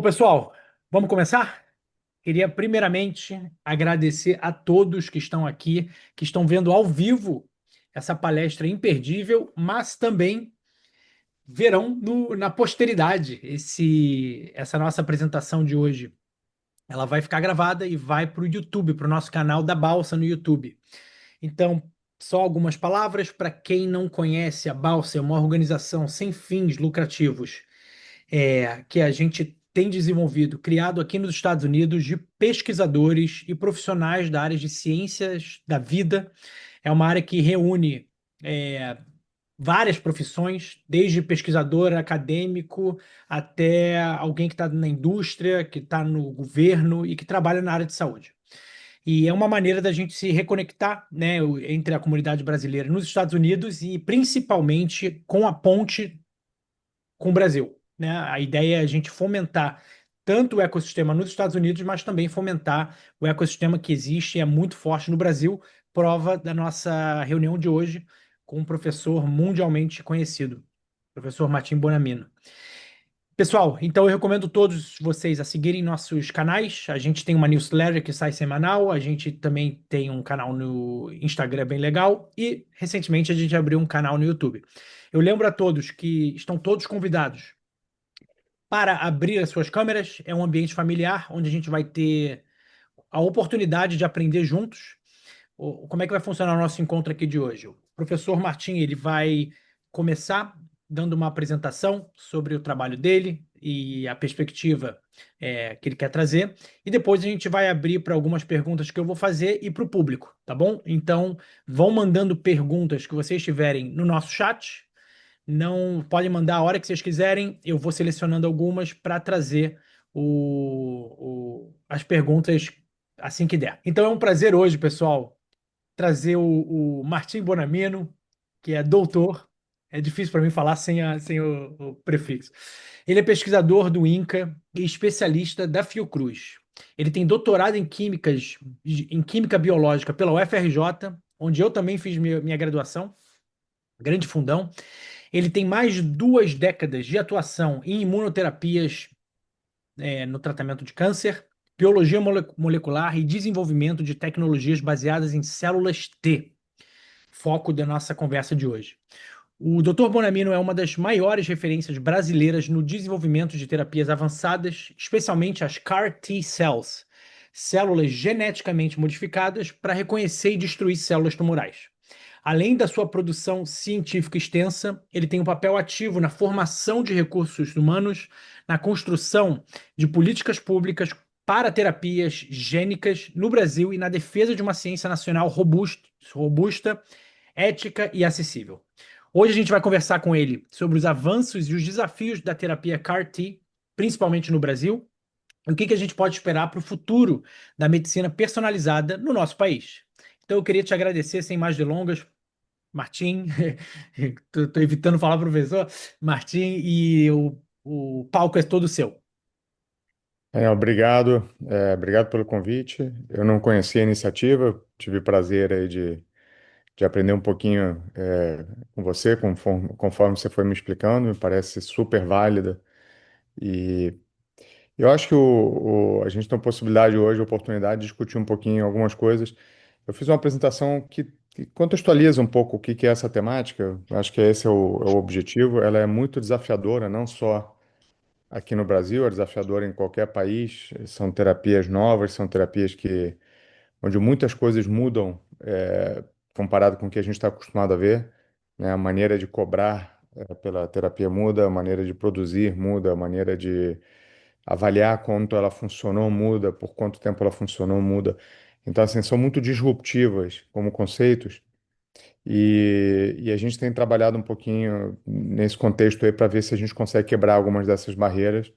Pessoal, vamos começar? Queria primeiramente agradecer a todos que estão aqui, que estão vendo ao vivo essa palestra imperdível, mas também verão na posteridade essa nossa apresentação de hoje. Ela vai ficar gravada e vai para o YouTube, para o nosso canal da Balsa no YouTube. Então, só algumas palavras para quem não conhece. A Balsa é uma organização sem fins lucrativos que a gente tem desenvolvido, criado aqui nos Estados Unidos, de pesquisadores e profissionais da área de ciências da vida. É uma área que reúne é, várias profissões, desde pesquisador acadêmico até alguém que está na indústria, que está no governo e que trabalha na área de saúde. E é uma maneira da gente se reconectar, né, entre a comunidade brasileira nos Estados Unidos e principalmente com a ponte com o Brasil, né? A ideia é a gente fomentar tanto o ecossistema nos Estados Unidos, mas também fomentar o ecossistema que existe e é muito forte no Brasil, prova da nossa reunião de hoje com um professor mundialmente conhecido, professor Martim Bonamino. Pessoal, então eu recomendo todos vocês a seguirem nossos canais. A gente tem uma newsletter que sai semanal, a gente também tem um canal no Instagram bem legal e recentemente a gente abriu um canal no YouTube. Eu lembro a todos que estão todos convidados para abrir as suas câmeras. É um ambiente familiar onde a gente vai ter a oportunidade de aprender juntos. Como é que vai funcionar o nosso encontro aqui de hoje? O professor Martim, ele vai começar dando uma apresentação sobre o trabalho dele e a perspectiva que ele quer trazer, e depois a gente vai abrir para algumas perguntas que eu vou fazer e para o público, tá bom? Então, vão mandando perguntas que vocês tiverem no nosso chat. Não podem mandar a hora que vocês quiserem, eu vou selecionando algumas para trazer as perguntas assim que der. Então é um prazer hoje, pessoal, trazer o Martim Bonamino, que é doutor. É difícil para mim falar sem o prefixo. Ele é pesquisador do INCA e especialista da Fiocruz. Ele tem doutorado em química biológica pela UFRJ, onde eu também fiz minha graduação, grande fundão. Ele tem mais de 2 décadas de atuação em imunoterapias no tratamento de câncer, biologia molecular e desenvolvimento de tecnologias baseadas em células T, foco da nossa conversa de hoje. O Dr. Bonamino é uma das maiores referências brasileiras no desenvolvimento de terapias avançadas, especialmente as CAR T-cells, células geneticamente modificadas para reconhecer e destruir células tumorais. Além da sua produção científica extensa, ele tem um papel ativo na formação de recursos humanos, na construção de políticas públicas para terapias gênicas no Brasil e na defesa de uma ciência nacional robusta, ética e acessível. Hoje a gente vai conversar com ele sobre os avanços e os desafios da terapia CAR-T, principalmente no Brasil, e o que a gente pode esperar para o futuro da medicina personalizada no nosso país. Então eu queria te agradecer, sem mais delongas, Martim, estou evitando falar professor, Martim, e o palco é todo seu. Obrigado, obrigado pelo convite. Eu não conhecia a iniciativa, tive o prazer aí de aprender um pouquinho com você, conforme você foi me explicando, me parece super válida. E eu acho que a gente tem a possibilidade hoje, a oportunidade de discutir um pouquinho algumas coisas. Eu fiz uma apresentação que contextualiza um pouco o que que é essa temática. Eu acho que esse é o objetivo. Ela é muito desafiadora, não só aqui no Brasil, é desafiador em qualquer país. São terapias novas, são terapias onde muitas coisas mudam, comparado com o que a gente está acostumado a ver, né? A maneira de cobrar, pela terapia muda, a maneira de produzir muda, a maneira de avaliar quanto ela funcionou muda, por quanto tempo ela funcionou muda. Então, assim, são muito disruptivas como conceitos. E a gente tem trabalhado um pouquinho nesse contexto aí para ver se a gente consegue quebrar algumas dessas barreiras.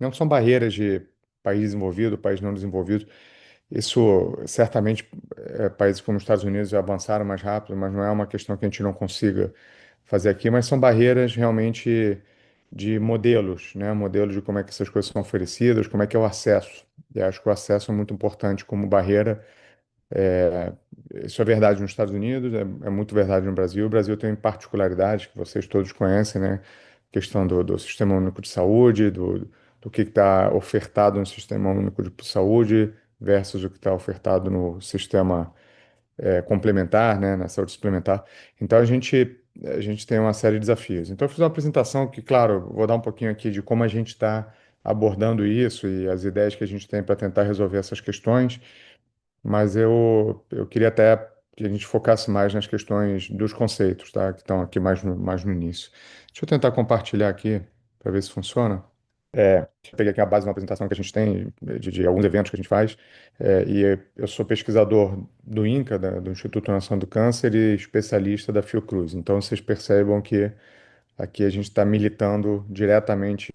Não são barreiras de país desenvolvido, país não desenvolvido. Isso certamente países como os Estados Unidos já avançaram mais rápido, mas não é uma questão que a gente não consiga fazer aqui, mas são barreiras realmente de modelos, né? Modelos de como é que essas coisas são oferecidas, como é que é o acesso. E acho que o acesso é muito importante como barreira. É, Isso é verdade nos Estados Unidos, é muito verdade no Brasil. O Brasil tem particularidades que vocês todos conhecem, né? Questão do Sistema Único de Saúde, do do que está ofertado no Sistema Único de Saúde versus o que está ofertado no sistema complementar, né, na saúde suplementar. Então a gente tem uma série de desafios. Então eu fiz uma apresentação que, claro, vou dar um pouquinho aqui de como a gente está abordando isso e as ideias que a gente tem para tentar resolver essas questões, mas eu queria até que a gente focasse mais nas questões dos conceitos, tá, que estão aqui mais no início. Deixa eu tentar compartilhar aqui para ver se funciona. Eu peguei aqui a base de uma apresentação que a gente tem, de alguns eventos que a gente faz, e eu sou pesquisador do INCA, do Instituto Nacional do Câncer, e especialista da Fiocruz. Então, vocês percebam que aqui a gente está militando diretamente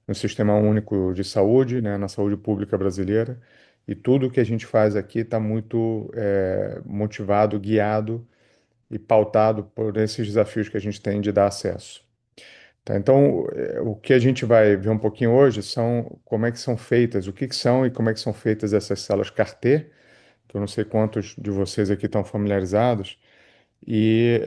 no Sistema Único de Saúde, né, na saúde pública brasileira, e tudo que a gente faz aqui está muito motivado, guiado e pautado por esses desafios que a gente tem de dar acesso. Tá, então, o que a gente vai ver um pouquinho hoje são como é que são feitas, o que que são e como é que são feitas essas células CAR-T, que eu não sei quantos de vocês aqui estão familiarizados, e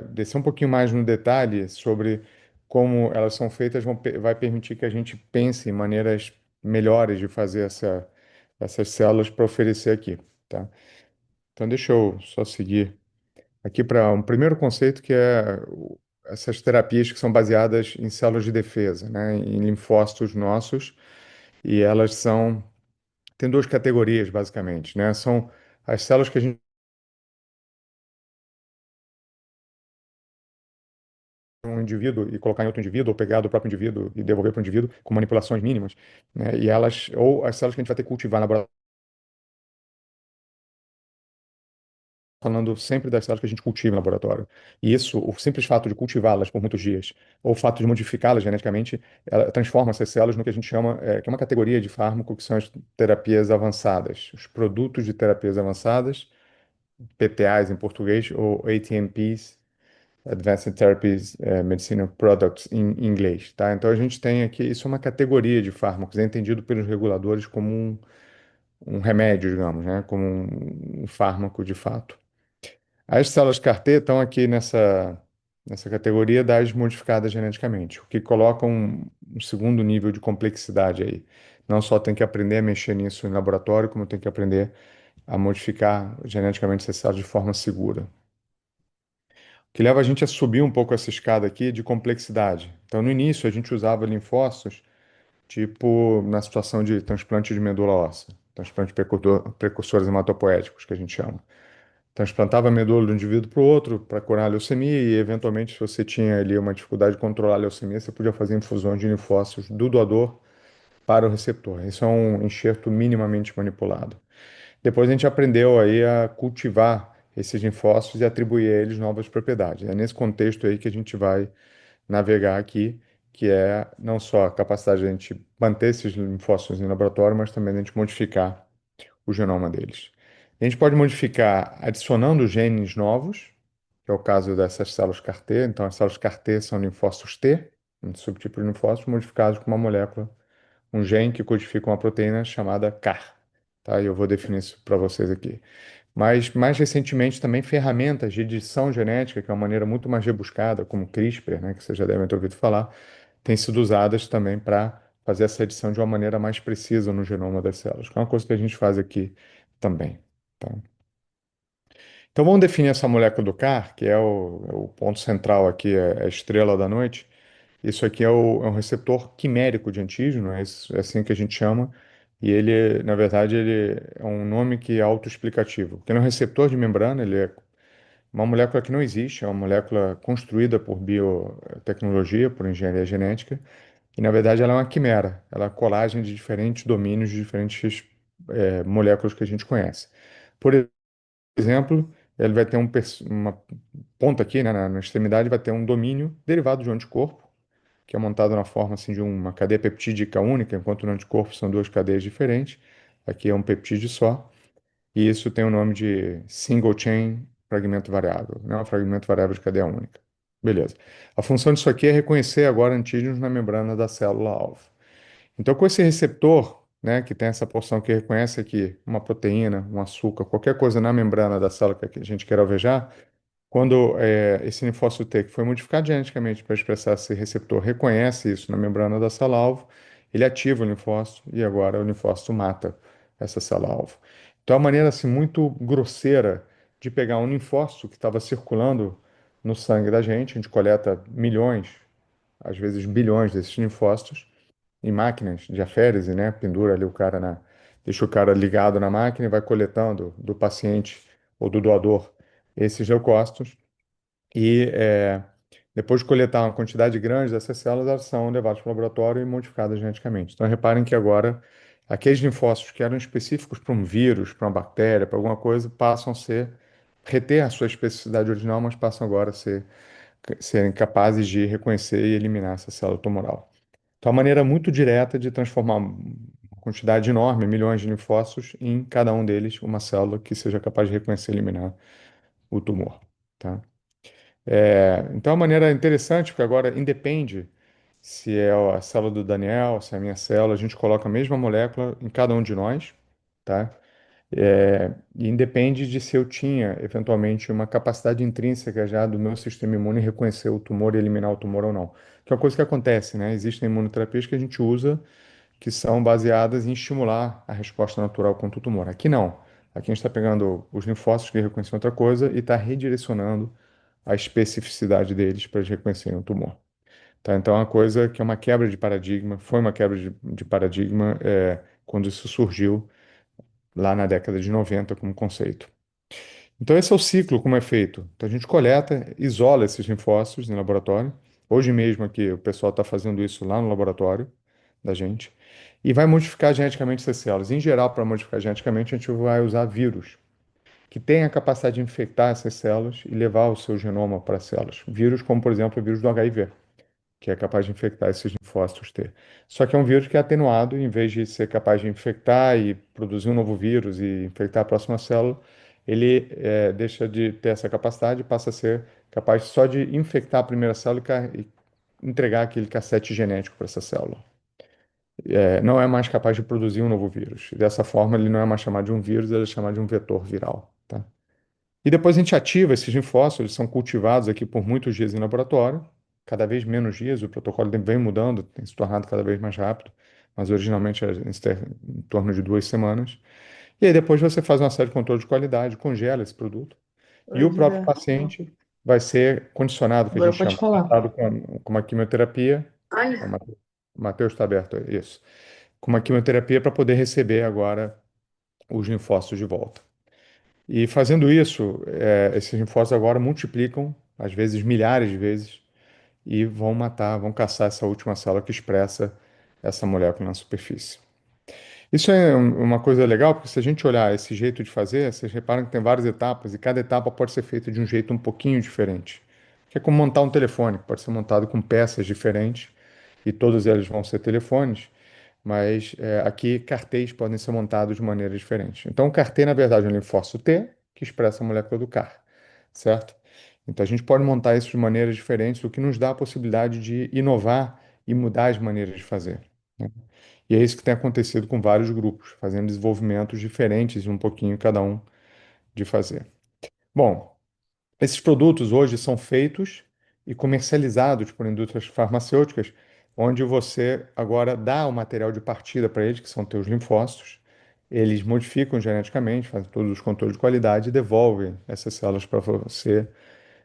descer um pouquinho mais no detalhe sobre como elas são feitas vai permitir que a gente pense em maneiras melhores de fazer essas células para oferecer aqui, tá? Então, deixa eu só seguir aqui para um primeiro conceito que é essas terapias que são baseadas em células de defesa, né, em linfócitos nossos, e elas tem duas categorias basicamente, né? São as células que a gente um indivíduo e colocar em outro indivíduo, ou pegar do próprio indivíduo e devolver para o indivíduo com manipulações mínimas, né? E elas, ou as células que a gente vai ter que cultivar na laboratório, falando sempre das células que a gente cultiva no laboratório. E isso, o simples fato de cultivá-las por muitos dias, ou o fato de modificá-las geneticamente, ela transforma essas células no que a gente chama, que é uma categoria de fármaco, que são as terapias avançadas, os produtos de terapias avançadas, PTAs em português, ou ATMPs, Advanced Therapies, Medicinal Products em inglês, tá? Então a gente tem aqui, isso é uma categoria de fármacos, é entendido pelos reguladores como um remédio, digamos, né? Como um fármaco de fato. As células CAR-T estão aqui nessa categoria das modificadas geneticamente, o que coloca um segundo nível de complexidade aí. Não só tem que aprender a mexer nisso em laboratório, como tem que aprender a modificar geneticamente essas células de forma segura. O que leva a gente a subir um pouco essa escada aqui de complexidade. Então, no início, a gente usava linfócitos, tipo na situação de transplante de medula óssea, transplante de precursores hematopoéticos, que a gente chama. Transplantava a medula de um indivíduo para o outro para curar a leucemia e, eventualmente, se você tinha ali uma dificuldade de controlar a leucemia, você podia fazer infusões de linfócitos do doador para o receptor. Isso é um enxerto minimamente manipulado. Depois a gente aprendeu aí a cultivar esses linfócitos e atribuir a eles novas propriedades. É nesse contexto aí que a gente vai navegar aqui, que é não só a capacidade de a gente manter esses linfócitos em laboratório, mas também de a gente modificar o genoma deles. A gente pode modificar adicionando genes novos, que é o caso dessas células CAR-T. Então, as células CAR-T são linfócitos T, um subtipo de linfócitos modificados com uma molécula, um gene que codifica uma proteína chamada CAR. Tá? E eu vou definir isso para vocês aqui. Mas, mais recentemente, também ferramentas de edição genética, que é uma maneira muito mais rebuscada, como CRISPR, né, que vocês já devem ter ouvido falar, têm sido usadas também para fazer essa edição de uma maneira mais precisa no genoma das células, que é uma coisa que a gente faz aqui também. Tá? Então vamos definir essa molécula do CAR, que é o ponto central aqui, é a estrela da noite. Isso aqui é um receptor quimérico de antígeno, é assim que a gente chama, e ele, na verdade, ele é um nome que é autoexplicativo, porque ele é um receptor de membrana, ele é uma molécula que não existe, é uma molécula construída por biotecnologia, por engenharia genética, e na verdade ela é uma quimera, ela é a colagem de diferentes domínios, de diferentes moléculas que a gente conhece. Por exemplo, ele vai ter uma ponta aqui, né, na extremidade, vai ter um domínio derivado de um anticorpo, que é montado na forma assim, de uma cadeia peptídica única, enquanto no anticorpo são duas cadeias diferentes. Aqui é um peptídeo só. E isso tem o nome de single chain fragmento variável, né? Um fragmento variável de cadeia única. Beleza. A função disso aqui é reconhecer agora antígenos na membrana da célula-alvo. Então, com esse receptor, né, que tem essa porção que reconhece aqui uma proteína, um açúcar, qualquer coisa na membrana da célula que a gente quer alvejar, quando esse linfócito T, que foi modificado geneticamente para expressar esse receptor, reconhece isso na membrana da célula-alvo, ele ativa o linfócito e agora o linfócito mata essa célula-alvo. Então, é uma maneira assim, muito grosseira de pegar um linfócito que estava circulando no sangue da gente, a gente coleta milhões, às vezes bilhões desses linfócitos em máquinas de aférese, né? Pendura ali o cara deixa o cara ligado na máquina e vai coletando do paciente ou do doador esses leucócitos e depois de coletar uma quantidade grande dessas células, elas são levadas para o laboratório e modificadas geneticamente. Então, reparem que agora aqueles linfócitos que eram específicos para um vírus, para uma bactéria, para alguma coisa, passam a reter a sua especificidade original, mas passam agora a serem capazes de reconhecer e eliminar essa célula tumoral. Então, é uma maneira muito direta de transformar uma quantidade enorme, milhões de linfócitos, em cada um deles uma célula que seja capaz de reconhecer e eliminar o tumor, tá? Então, é uma maneira interessante, porque agora independe se é a célula do Daniel, se é a minha célula, a gente coloca a mesma molécula em cada um de nós, tá? E independe de se eu tinha, eventualmente, uma capacidade intrínseca já do meu sistema imune reconhecer o tumor e eliminar o tumor ou não. Que é uma coisa que acontece, né? Existem imunoterapias que a gente usa que são baseadas em estimular a resposta natural contra o tumor. Aqui não. Aqui a gente está pegando os linfócitos que reconhecem outra coisa e está redirecionando a especificidade deles para eles reconhecerem o tumor. Tá? Então, é uma coisa que é uma quebra de paradigma, foi uma quebra de paradigma quando isso surgiu lá na década de 90 como conceito. Então, esse é o ciclo, como é feito. Então, a gente coleta, isola esses linfócitos em laboratório. Hoje mesmo aqui o pessoal está fazendo isso lá no laboratório da gente e vai modificar geneticamente essas células. Em geral, para modificar geneticamente, a gente vai usar vírus que têm a capacidade de infectar essas células e levar o seu genoma para as células. Vírus como, por exemplo, o vírus do HIV, que é capaz de infectar esses linfócitos T. Só que é um vírus que é atenuado, em vez de ser capaz de infectar e produzir um novo vírus e infectar a próxima célula, ele deixa de ter essa capacidade e passa a ser capaz só de infectar a primeira célula e entregar aquele cassete genético para essa célula. Não é mais capaz de produzir um novo vírus. Dessa forma, ele não é mais chamado de um vírus, ele é chamado de um vetor viral, tá? E depois a gente ativa esses linfócitos, eles são cultivados aqui por muitos dias em laboratório, cada vez menos dias, o protocolo vem mudando, tem se tornado cada vez mais rápido, mas originalmente era em torno de 2 semanas. E aí depois você faz uma série de controle de qualidade, congela esse produto, e Oi, o próprio José. paciente vai ser condicionado, que a Agora gente pode chama, falar. tratado com uma quimioterapia. Ai, O Matheus está aberto, isso. Com uma quimioterapia para poder receber agora os linfócitos de volta. E fazendo isso, esses linfócitos agora multiplicam, às vezes milhares de vezes, e vão matar, vão caçar essa última célula que expressa essa molécula na superfície. Isso é uma coisa legal, porque se a gente olhar esse jeito de fazer, vocês reparam que tem várias etapas, e cada etapa pode ser feita de um jeito um pouquinho diferente. Que é como montar um telefone, que pode ser montado com peças diferentes, e todos eles vão ser telefones, mas aqui cartéis podem ser montados de maneira diferente. Então, o cartê, na verdade, é um linfócito T, que expressa a molécula do CAR, certo? Então, a gente pode montar isso de maneiras diferentes, o que nos dá a possibilidade de inovar e mudar as maneiras de fazer, né? E é isso que tem acontecido com vários grupos, fazendo desenvolvimentos diferentes, um pouquinho cada um de fazer. Bom, esses produtos hoje são feitos e comercializados por indústrias farmacêuticas, onde você agora dá o material de partida para eles, que são teus linfócitos. Eles modificam geneticamente, fazem todos os controles de qualidade e devolvem essas células para você,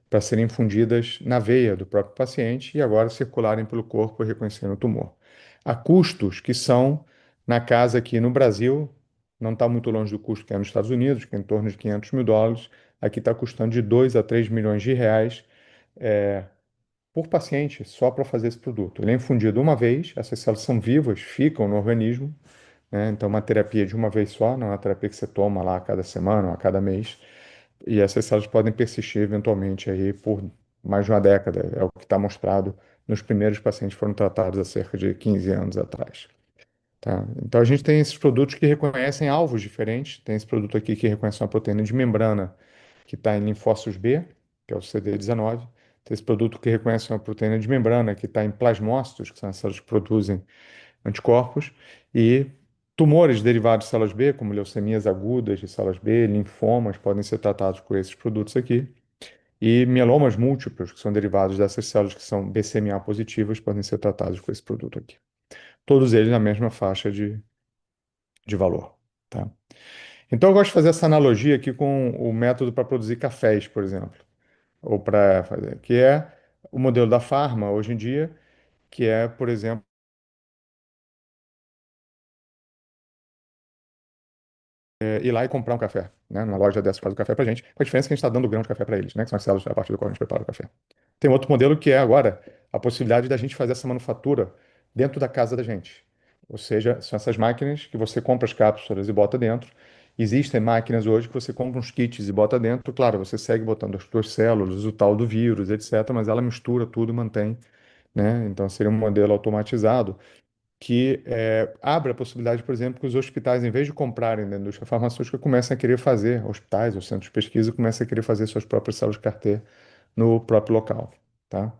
para serem fundidas na veia do próprio paciente e agora circularem pelo corpo reconhecendo o tumor. Há custos que são, na casa aqui no Brasil, não está muito longe do custo que é nos Estados Unidos, que é em torno de US$ 500 mil. Aqui está custando de 2 a 3 milhões de reais por paciente, só para fazer esse produto. Ele é infundido uma vez, essas células são vivas, ficam no organismo, né? Então, uma terapia de uma vez só, não é uma terapia que você toma lá a cada semana ou a cada mês. E essas células podem persistir eventualmente aí por mais de uma década, é o que está mostrado nos primeiros pacientes que foram tratados há cerca de 15 anos atrás. Tá? Então a gente tem esses produtos que reconhecem alvos diferentes. Tem esse produto aqui que reconhece uma proteína de membrana que está em linfócitos B, que é o CD19. Tem esse produto que reconhece uma proteína de membrana que está em plasmócitos, que são as células que produzem anticorpos. E tumores derivados de células B, como leucemias agudas de células B, linfomas, podem ser tratados por esses produtos aqui. E mielomas múltiplos, que são derivados dessas células que são BCMA positivas, podem ser tratados com esse produto aqui. todos eles na mesma faixa de valor, tá? Então eu gosto de fazer essa analogia aqui com o método para produzir cafés, por exemplo, ou para fazer, que é o modelo da farma hoje em dia, que é, por exemplo, ir lá e comprar um café, né? Numa loja dessa que faz o café pra gente, com a diferença que a gente está dando o grão de café para eles, né? Que são as células a partir do qual a gente prepara o café. Tem outro modelo que é agora a possibilidade da gente fazer essa manufatura dentro da casa da gente. Ou seja, são essas máquinas que você compra as cápsulas e bota dentro. Existem máquinas hoje que você compra uns kits e bota dentro. Claro, você segue botando as suas células, o tal do vírus, etc. Mas ela mistura tudo e mantém, né? Então seria um modelo automatizado que abre a possibilidade, por exemplo, que os hospitais, em vez de comprarem da indústria farmacêutica, comecem a querer fazer, hospitais ou centros de pesquisa, comecem a querer fazer suas próprias células CAR-T no próprio local, tá?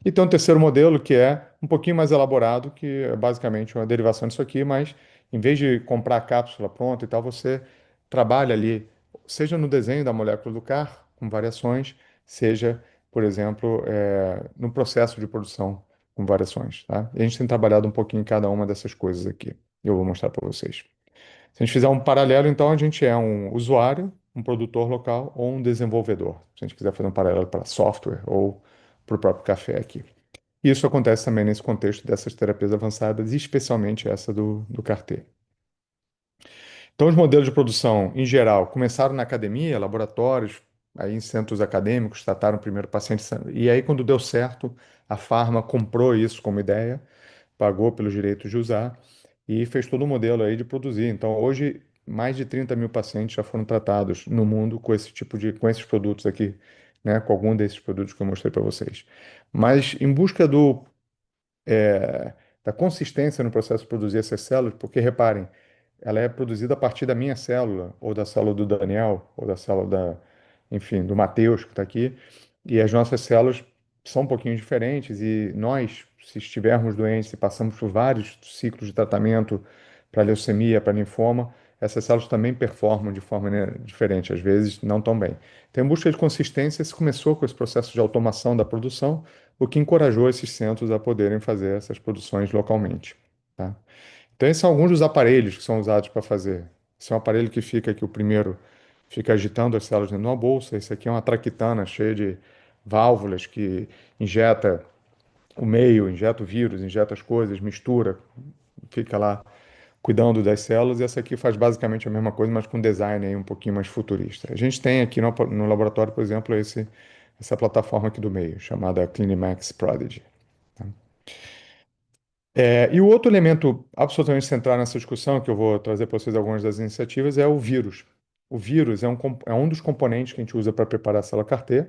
E tem um terceiro modelo que é um pouquinho mais elaborado, que é basicamente uma derivação disso aqui, mas em vez de comprar a cápsula pronta e tal, você trabalha ali, seja no desenho da molécula do CAR, com variações, seja, por exemplo, no processo de produção, com variações, tá? E a gente tem trabalhado um pouquinho em cada uma dessas coisas aqui. Eu vou mostrar para vocês. Se a gente fizer um paralelo, então a gente é um usuário, um produtor local ou um desenvolvedor. Se a gente quiser fazer um paralelo para software ou para o próprio café aqui. Isso acontece também nesse contexto dessas terapias avançadas, e especialmente essa do CAR-T. Então, os modelos de produção, em geral, começaram na academia, laboratórios, aí em centros acadêmicos, trataram primeiro pacientes, e aí, quando deu certo, a Pharma comprou isso como ideia, pagou pelos direitos de usar e fez todo o modelo aí de produzir. Então, hoje, mais de 30 mil pacientes já foram tratados no mundo com esse tipo de, com esses produtos aqui, né, com algum desses produtos que eu mostrei para vocês. Mas em busca da consistência no processo de produzir essas células, porque reparem, ela é produzida a partir da minha célula, ou da célula do Daniel, ou da célula enfim, do Matheus que está aqui, e as nossas células são um pouquinho diferentes, e nós, se estivermos doentes e passamos por vários ciclos de tratamento para leucemia, para linfoma, essas células também performam de forma, né, diferente, às vezes não tão bem. Então, em busca de consistência, se começou com esse processo de automação da produção, o que encorajou esses centros a poderem fazer essas produções localmente, tá? Então, esses são alguns dos aparelhos que são usados para fazer. Esse é um aparelho que fica aqui, o primeiro fica agitando as células dentro de uma bolsa. Esse aqui é uma traquitana cheia de válvulas que injeta o meio, injeta o vírus, injeta as coisas, mistura, fica lá cuidando das células. E essa aqui faz basicamente a mesma coisa, mas com design aí um pouquinho mais futurista. A gente tem aqui no laboratório, por exemplo, essa plataforma aqui do meio, chamada CliniMax Prodigy. E o outro elemento absolutamente central nessa discussão, que eu vou trazer para vocês algumas das iniciativas, é o vírus. O vírus é um dos componentes que a gente usa para preparar a célula CAR-T.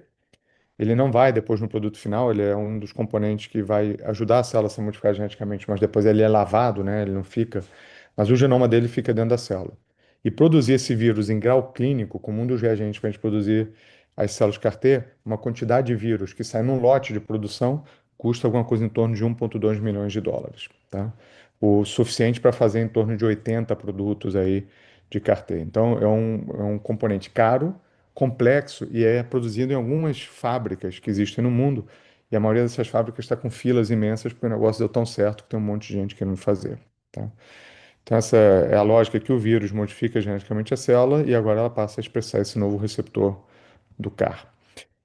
Ele não vai depois no produto final, ele é um dos componentes que vai ajudar a célula a se modificar geneticamente, mas depois ele é lavado, né? Ele não fica, mas o genoma dele fica dentro da célula. E produzir esse vírus em grau clínico, como um dos reagentes para a gente produzir as células CAR-T, uma quantidade de vírus que sai num lote de produção, custa alguma coisa em torno de 1,2 milhões de dólares, tá? O suficiente para fazer em torno de 80 produtos aí de CAR-T. Então, é um componente caro, complexo e é produzido em algumas fábricas que existem no mundo. E a maioria dessas fábricas está com filas imensas porque o negócio deu tão certo que tem um monte de gente querendo fazer, tá? Então, essa é a lógica que o vírus modifica geneticamente a célula e agora ela passa a expressar esse novo receptor do CAR.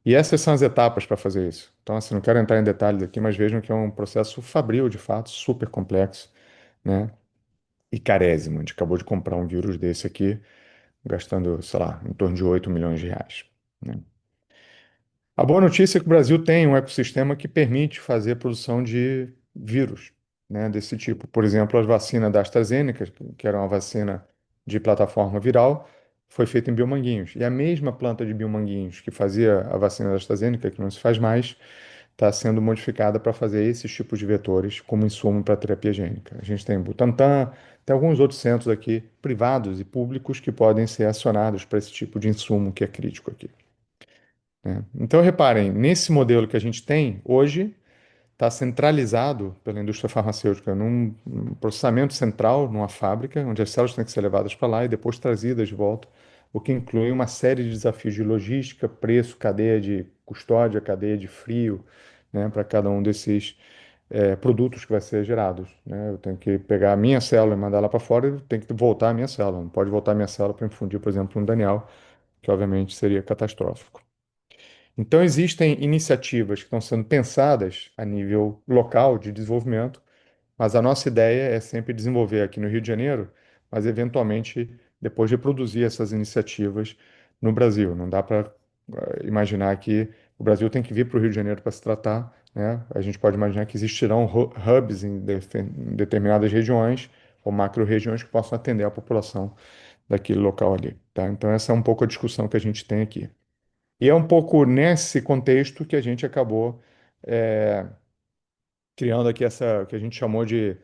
E essas são as etapas para fazer isso. Então, assim, não quero entrar em detalhes aqui, mas vejam que é um processo fabril, de fato, super complexo, né? E carésimo. A gente acabou de comprar um vírus desse aqui, gastando, sei lá, em torno de 8 milhões de reais, né? A boa notícia é que o Brasil tem um ecossistema que permite fazer a produção de vírus, né, desse tipo. Por exemplo, a vacina da AstraZeneca, que era uma vacina de plataforma viral, foi feita em biomanguinhos. E a mesma planta de biomanguinhos que fazia a vacina da AstraZeneca, que não se faz mais, está sendo modificada para fazer esses tipos de vetores como insumo para terapia gênica. A gente tem Butantan, tem alguns outros centros aqui, privados e públicos, que podem ser acionados para esse tipo de insumo que é crítico aqui, né? Então, reparem, nesse modelo que a gente tem hoje, está centralizado pela indústria farmacêutica num processamento central, numa fábrica, onde as células têm que ser levadas para lá e depois trazidas de volta, o que inclui uma série de desafios de logística, preço, cadeia de custódia, cadeia de frio, né, para cada um produtos que vai ser gerados, né? Eu tenho que pegar a minha célula e mandar lá para fora e tem que voltar a minha célula. Não pode voltar a minha célula para infundir, por exemplo, no Daniel, que obviamente seria catastrófico. Então, existem iniciativas que estão sendo pensadas a nível local de desenvolvimento, mas a nossa ideia é sempre desenvolver aqui no Rio de Janeiro, mas eventualmente depois reproduzir essas iniciativas no Brasil. Não dá para imaginar que o Brasil tem que vir para o Rio de Janeiro para se tratar, né? A gente pode imaginar que existirão hubs em determinadas regiões ou macro-regiões que possam atender a população daquele local ali, tá? Então essa é um pouco a discussão que a gente tem aqui. E é um pouco nesse contexto que a gente acabou eh, criando aqui essa que a gente chamou de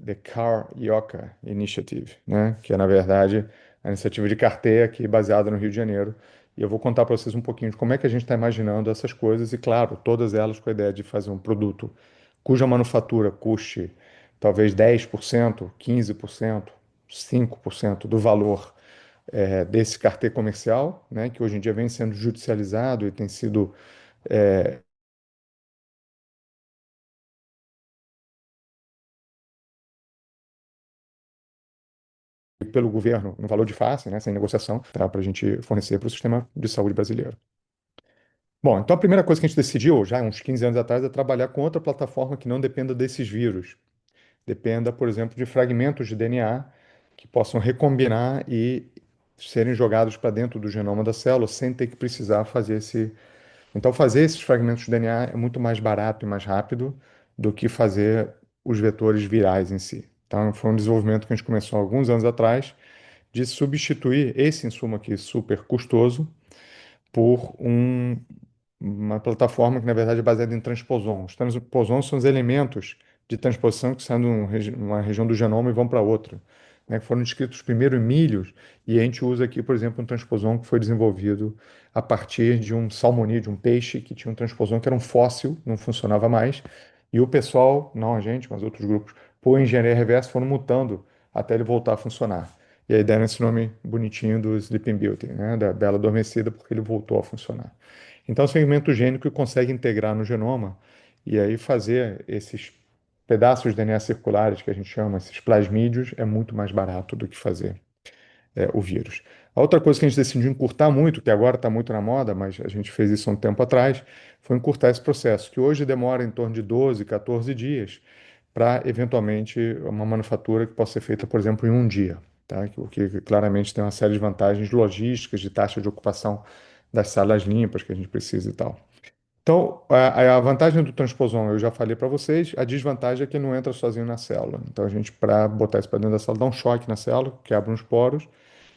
The Car Yoka Initiative, né? Que é, na verdade, a iniciativa de carteira aqui baseada no Rio de Janeiro. E eu vou contar para vocês um pouquinho de como é que a gente está imaginando essas coisas, e, claro, todas elas com a ideia de fazer um produto cuja manufatura custe talvez 10%, 15%, 5% do valor desse cartê comercial, né? Que hoje em dia vem sendo judicializado e tem sido pelo governo no valor de face, né? Sem negociação, tá? Para a gente fornecer para o sistema de saúde brasileiro. Bom, então a primeira coisa que a gente decidiu, já há uns 15 anos atrás, é trabalhar com outra plataforma que não dependa desses vírus. Dependa, por exemplo, de fragmentos de DNA que possam recombinar e serem jogados para dentro do genoma da célula sem ter que precisar fazer esse. Então, fazer esses fragmentos de DNA é muito mais barato e mais rápido do que fazer os vetores virais em si. Então, foi um desenvolvimento que a gente começou há alguns anos atrás de substituir esse insumo aqui super custoso por uma plataforma que, na verdade, é baseada em transposons. Os transposons são os elementos de transposição que saem de uma região do genoma e vão para outra, né, que foram descritos primeiro em milhos, e a gente usa aqui, por exemplo, um transposon que foi desenvolvido a partir de um salmonídeo, um peixe que tinha um transposon que era um fóssil, não funcionava mais, e o pessoal, não a gente, mas outros grupos, por engenharia reversa, foram mutando até ele voltar a funcionar. E aí deram esse nome bonitinho do Sleeping Beauty, né, da Bela Adormecida, porque ele voltou a funcionar. Então, é um segmento gênico que consegue integrar no genoma e aí fazer esses pedaços de DNA circulares que a gente chama, esses plasmídios, é muito mais barato do que fazer o vírus. A outra coisa que a gente decidiu encurtar muito, que agora está muito na moda, mas a gente fez isso há um tempo atrás, foi encurtar esse processo, que hoje demora em torno de 12, 14 dias para, eventualmente, uma manufatura que possa ser feita, por exemplo, em um dia. Tá? O que claramente tem uma série de vantagens logísticas, de taxa de ocupação das salas limpas que a gente precisa e tal. Então, a vantagem do transposon, eu já falei para vocês, a desvantagem é que não entra sozinho na célula. Então, a gente, para botar isso para dentro da célula, dá um choque na célula, quebra uns poros,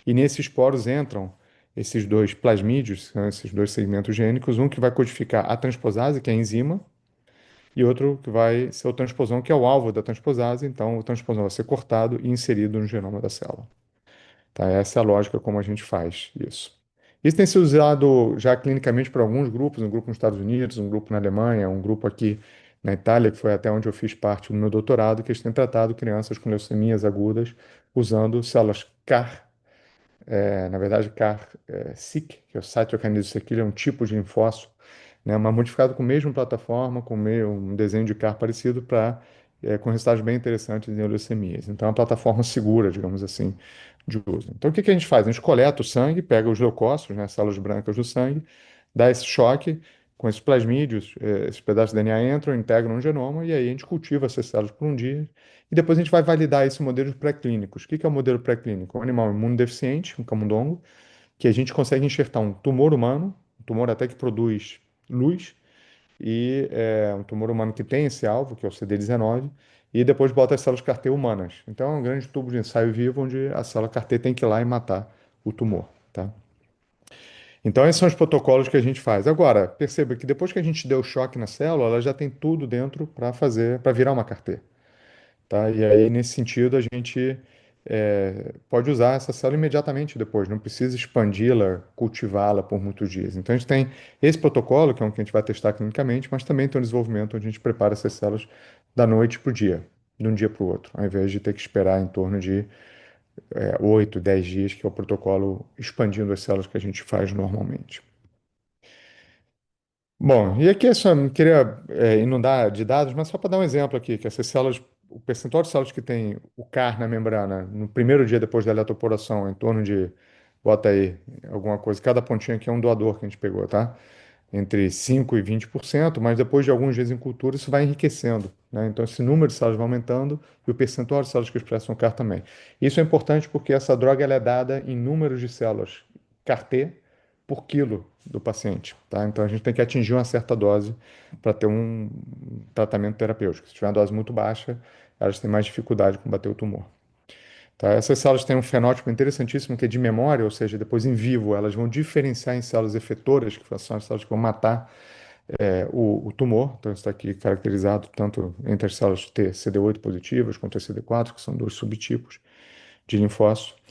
e nesses poros entram esses dois plasmídios, são esses dois segmentos gênicos, um que vai codificar a transposase, que é a enzima, e outro que vai ser o transposon, que é o alvo da transposase. Então, o transposon vai ser cortado e inserido no genoma da célula. Tá? Essa é a lógica como a gente faz isso. Isso tem sido usado já clinicamente por alguns grupos, um grupo nos Estados Unidos, um grupo na Alemanha, um grupo aqui na Itália, que foi até onde eu fiz parte do meu doutorado, que eles têm tratado crianças com leucemias agudas usando células CAR, na verdade CAR-SIC, que é o cytokinesis, é um tipo de linfócito, né, mas modificado com a mesma plataforma, com um desenho de CAR parecido, com resultados bem interessantes em leucemias. Então, é uma plataforma segura, digamos assim, de uso. Então, o que que a gente faz? A gente coleta o sangue, pega os leucócitos, né, células brancas do sangue, dá esse choque com esses plasmídios, esses pedaços de DNA entram, integram no genoma, e aí a gente cultiva essas células por um dia, e depois a gente vai validar esse modelo pré-clínicos. O que que é o modelo pré-clínico? Um animal imunodeficiente, um camundongo, que a gente consegue enxertar um tumor humano, um tumor até que produz luz, e um tumor humano que tem esse alvo, que é o CD19, e depois bota as células CAR-T humanas. Então é um grande tubo de ensaio vivo onde a célula CAR-T tem que ir lá e matar o tumor, tá? Então esses são os protocolos que a gente faz. Agora, perceba que depois que a gente deu o choque na célula, ela já tem tudo dentro para virar uma CAR-T, tá? E aí, nesse sentido, a gente pode usar essa célula imediatamente depois, não precisa expandi-la, cultivá-la por muitos dias. Então, a gente tem esse protocolo, que é um que a gente vai testar clinicamente, mas também tem um desenvolvimento onde a gente prepara essas células da noite para o dia, de um dia para o outro, ao invés de ter que esperar em torno de 8, 10 dias, que é o protocolo expandindo as células que a gente faz normalmente. Bom, e aqui é só, não queria inundar de dados, mas só para dar um exemplo aqui, que essas células, o percentual de células que tem o CAR na membrana no primeiro dia depois da eletroporação, em torno de, bota aí, alguma coisa, cada pontinho aqui é um doador que a gente pegou, tá? Entre 5% e 20%, mas depois de alguns dias em cultura isso vai enriquecendo, né? Então esse número de células vai aumentando e o percentual de células que expressam CAR também. Isso é importante porque essa droga ela é dada em números de células CAR-T por quilo do paciente, tá? Então a gente tem que atingir uma certa dose para ter um tratamento terapêutico. Se tiver uma dose muito baixa, elas têm mais dificuldade de combater o tumor. Tá? Essas células têm um fenótipo interessantíssimo que é de memória, ou seja, depois em vivo elas vão diferenciar em células efetoras, que são as células que vão matar o tumor. Então isso está aqui caracterizado tanto entre as células T CD8 positivas quanto as CD4, que são dois subtipos de linfócitos.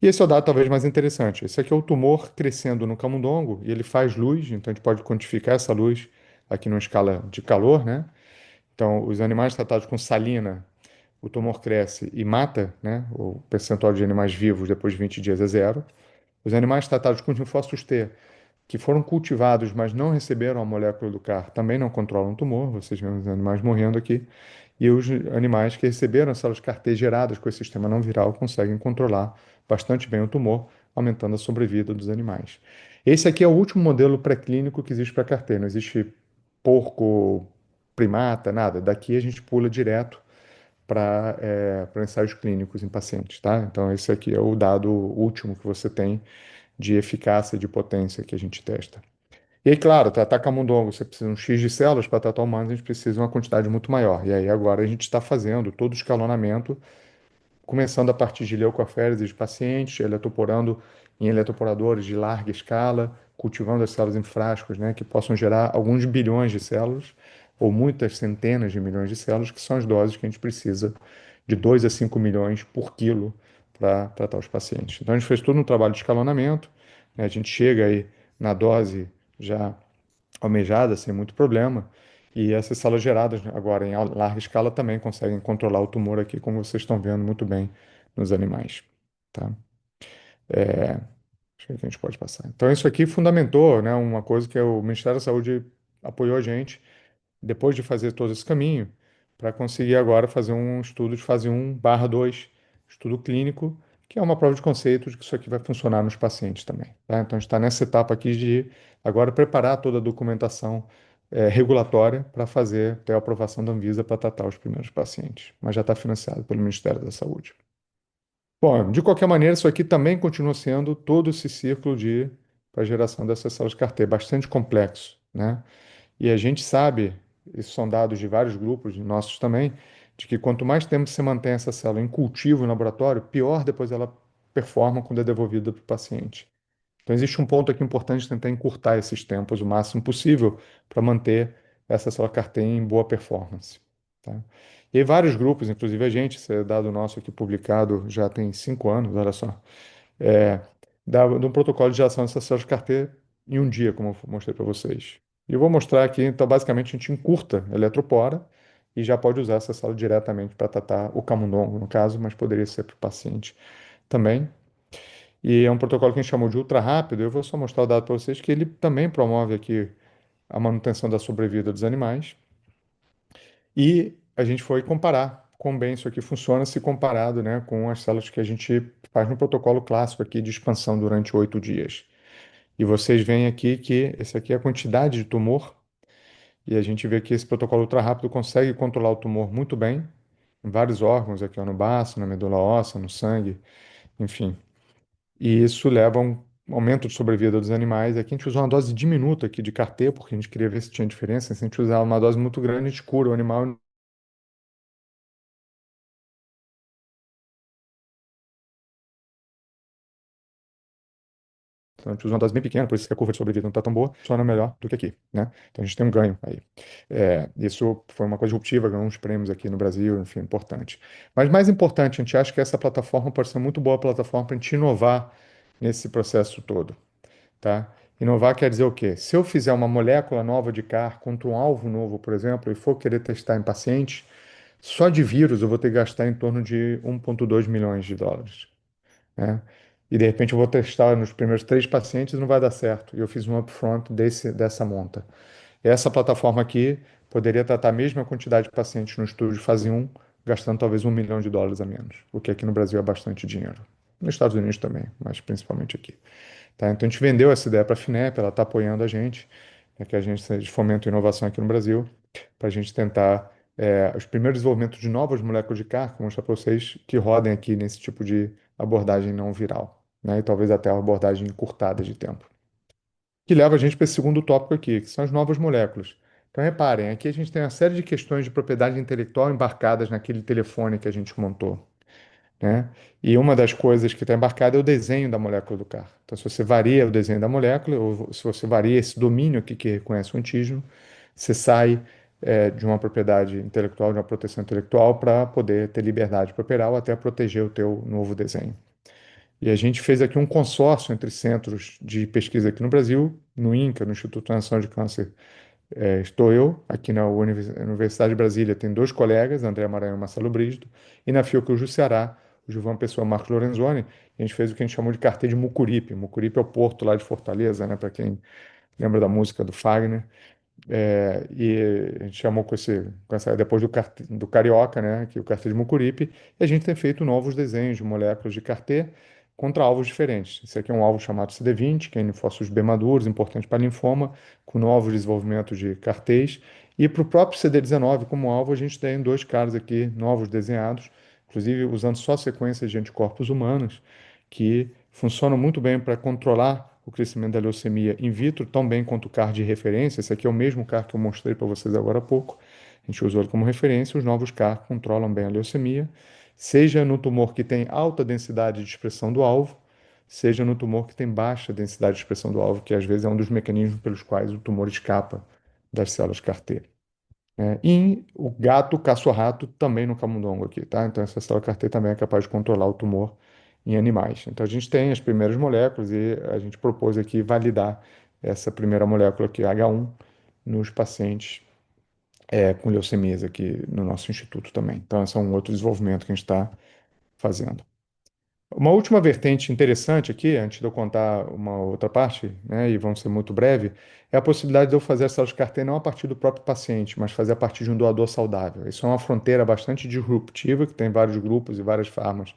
E esse é o dado talvez mais interessante. Esse aqui é o tumor crescendo no camundongo e ele faz luz, então a gente pode quantificar essa luz aqui numa escala de calor, né? Então, os animais tratados com salina, o tumor cresce e mata, né? O percentual de animais vivos depois de 20 dias é zero. Os animais tratados com linfócitos T, que foram cultivados, mas não receberam a molécula do CAR, também não controlam o tumor, vocês vêem os animais morrendo aqui. E os animais que receberam as células CAR-T geradas com esse sistema não viral conseguem controlar bastante bem o tumor, aumentando a sobrevida dos animais. Esse aqui é o último modelo pré-clínico que existe para CAR-T, não existe porco, primata, nada. Daqui a gente pula direto para ensaios clínicos em pacientes, tá? Então, esse aqui é o dado último que você tem de eficácia e de potência que a gente testa. E aí, claro, tratar camundongo, você precisa de um X de células, para tratar humanos a gente precisa de uma quantidade muito maior. E aí agora a gente está fazendo todo o escalonamento começando a partir de leucoféreses de pacientes, eletroporando em eletroporadores de larga escala, cultivando as células em frascos, né, que possam gerar alguns bilhões de células, ou muitas centenas de milhões de células, que são as doses que a gente precisa de 2 a 5 milhões por quilo para tratar os pacientes. Então a gente fez todo um trabalho de escalonamento, né, a gente chega aí na dose já almejada, sem muito problema. E essas células geradas agora em larga escala também conseguem controlar o tumor aqui, como vocês estão vendo muito bem nos animais. Tá? Acho que a gente pode passar. Então, isso aqui fundamentou, né, uma coisa que o Ministério da Saúde apoiou a gente, depois de fazer todo esse caminho, para conseguir agora fazer um estudo de fase 1/2, estudo clínico, que é uma prova de conceito de que isso aqui vai funcionar nos pacientes também. Tá? Então, a gente está nessa etapa aqui de agora preparar toda a documentação regulatória para fazer até a aprovação da Anvisa para tratar os primeiros pacientes, mas já está financiado pelo Ministério da Saúde. Bom, de qualquer maneira, isso aqui também continua sendo todo esse círculo de para a geração dessas células CAR-T, bastante complexo, né? E a gente sabe, isso são dados de vários grupos nossos também, de que quanto mais tempo você mantém essa célula em cultivo no laboratório, pior depois ela performa quando é devolvida para o paciente. Então, existe um ponto aqui importante de tentar encurtar esses tempos o máximo possível para manter essa célula CAR-T em boa performance. Tá? E aí, vários grupos, inclusive a gente, esse é dado nosso aqui publicado já tem 5 anos, olha só, é, de um protocolo de geração dessas células CAR-T em um dia, como eu mostrei para vocês. E eu vou mostrar aqui, então, basicamente, a gente encurta a eletropora e já pode usar essa célula diretamente para tratar o camundongo, no caso, mas poderia ser para o paciente também. E é um protocolo que a gente chamou de ultra rápido. Eu vou só mostrar o dado para vocês que ele também promove aqui a manutenção da sobrevida dos animais. E a gente foi comparar quão bem isso aqui funciona se comparado, né, com as células que a gente faz no protocolo clássico aqui de expansão durante 8 dias. E vocês veem aqui que esse aqui é a quantidade de tumor. E a gente vê que esse protocolo ultra rápido consegue controlar o tumor muito bem em vários órgãos, aqui ó, no baço, na medula óssea, no sangue, enfim. E isso leva a um aumento de sobrevida dos animais. Aqui a gente usou uma dose diminuta aqui de CAR-T, porque a gente queria ver se tinha diferença. Se a gente usar uma dose muito grande, a gente cura o animal. Então a gente usa uma dose bem pequena, por isso que a curva de sobrevida não está tão boa, funciona melhor do que aqui, né? Então a gente tem um ganho aí. Isso foi uma coisa disruptiva, ganhou uns prêmios aqui no Brasil, enfim, importante. Mas mais importante, a gente acha que essa plataforma pode ser muito boa plataforma para a gente inovar nesse processo todo. Tá? Inovar quer dizer o quê? Se eu fizer uma molécula nova de CAR contra um alvo novo, por exemplo, e for querer testar em pacientes, só de vírus eu vou ter que gastar em torno de 1,2 milhões de dólares, né? E de repente eu vou testar nos primeiros 3 pacientes e não vai dar certo. E eu fiz um upfront dessa monta. Essa plataforma aqui poderia tratar a mesma quantidade de pacientes no estúdio de fase 1, gastando talvez US$ 1 milhão a menos, o que aqui no Brasil é bastante dinheiro. Nos Estados Unidos também, mas principalmente aqui. Tá? Então a gente vendeu essa ideia para a FINEP, ela está apoiando a gente, que a gente fomenta inovação aqui no Brasil, para a gente tentar os primeiros desenvolvimentos de novas moléculas de CAR, que eu vou mostrar para vocês, que rodem aqui nesse tipo de abordagem não viral, né? E talvez até uma abordagem encurtada de tempo. Que leva a gente para esse segundo tópico aqui, que são as novas moléculas. Então, reparem, aqui a gente tem uma série de questões de propriedade intelectual embarcadas naquele telefone que a gente montou, né? E uma das coisas que está embarcada é o desenho da molécula do CAR. Então, se você varia o desenho da molécula, ou se você varia esse domínio aqui que reconhece o antígeno, você sai de uma propriedade intelectual, de uma proteção intelectual, para poder ter liberdade propriedade ou até proteger o teu novo desenho. E a gente fez aqui um consórcio entre centros de pesquisa aqui no Brasil, no INCA, no Instituto Nacional de Câncer. Estou eu, aqui na Universidade de Brasília, tem dois colegas, André Maranhão e Marcelo Brígido, e na Fiocruz do Ceará, o Gilvan Pessoa e Marcos Lorenzoni, a gente fez o que a gente chamou de carteira de Mucuripe. Mucuripe é o porto lá de Fortaleza, né, para quem lembra da música do Fagner. E a gente chamou depois do Carioca, né, que é o cartê de Mucuripe, e a gente tem feito novos desenhos de moléculas de cartê contra alvos diferentes. Esse aqui é um alvo chamado CD20, que é linfócitos B maduros, importante para linfoma, com novos desenvolvimentos de cartês. E para o próprio CD19 como alvo, a gente tem dois caras aqui novos desenhados, inclusive usando só sequências de anticorpos humanos, que funcionam muito bem para controlar o crescimento da leucemia in vitro, tão bem quanto o CAR de referência. Esse aqui é o mesmo CAR que eu mostrei para vocês agora há pouco. A gente usou ele como referência. Os novos CAR controlam bem a leucemia, seja no tumor que tem alta densidade de expressão do alvo, seja no tumor que tem baixa densidade de expressão do alvo, que às vezes é um dos mecanismos pelos quais o tumor escapa das células CAR-T. E o gato caça-rato também no camundongo aqui, tá? Então essa célula CAR-T também é capaz de controlar o tumor em animais. Então a gente tem as primeiras moléculas e a gente propôs aqui validar essa primeira molécula aqui, H1, nos pacientes com leucemias aqui no nosso instituto também. Então esse é um outro desenvolvimento que a gente está fazendo. Uma última vertente interessante aqui, antes de eu contar uma outra parte, né, e vamos ser muito breve, é a possibilidade de eu fazer as células de CAR-T não a partir do próprio paciente, mas fazer a partir de um doador saudável. Isso é uma fronteira bastante disruptiva, que tem vários grupos e várias farmas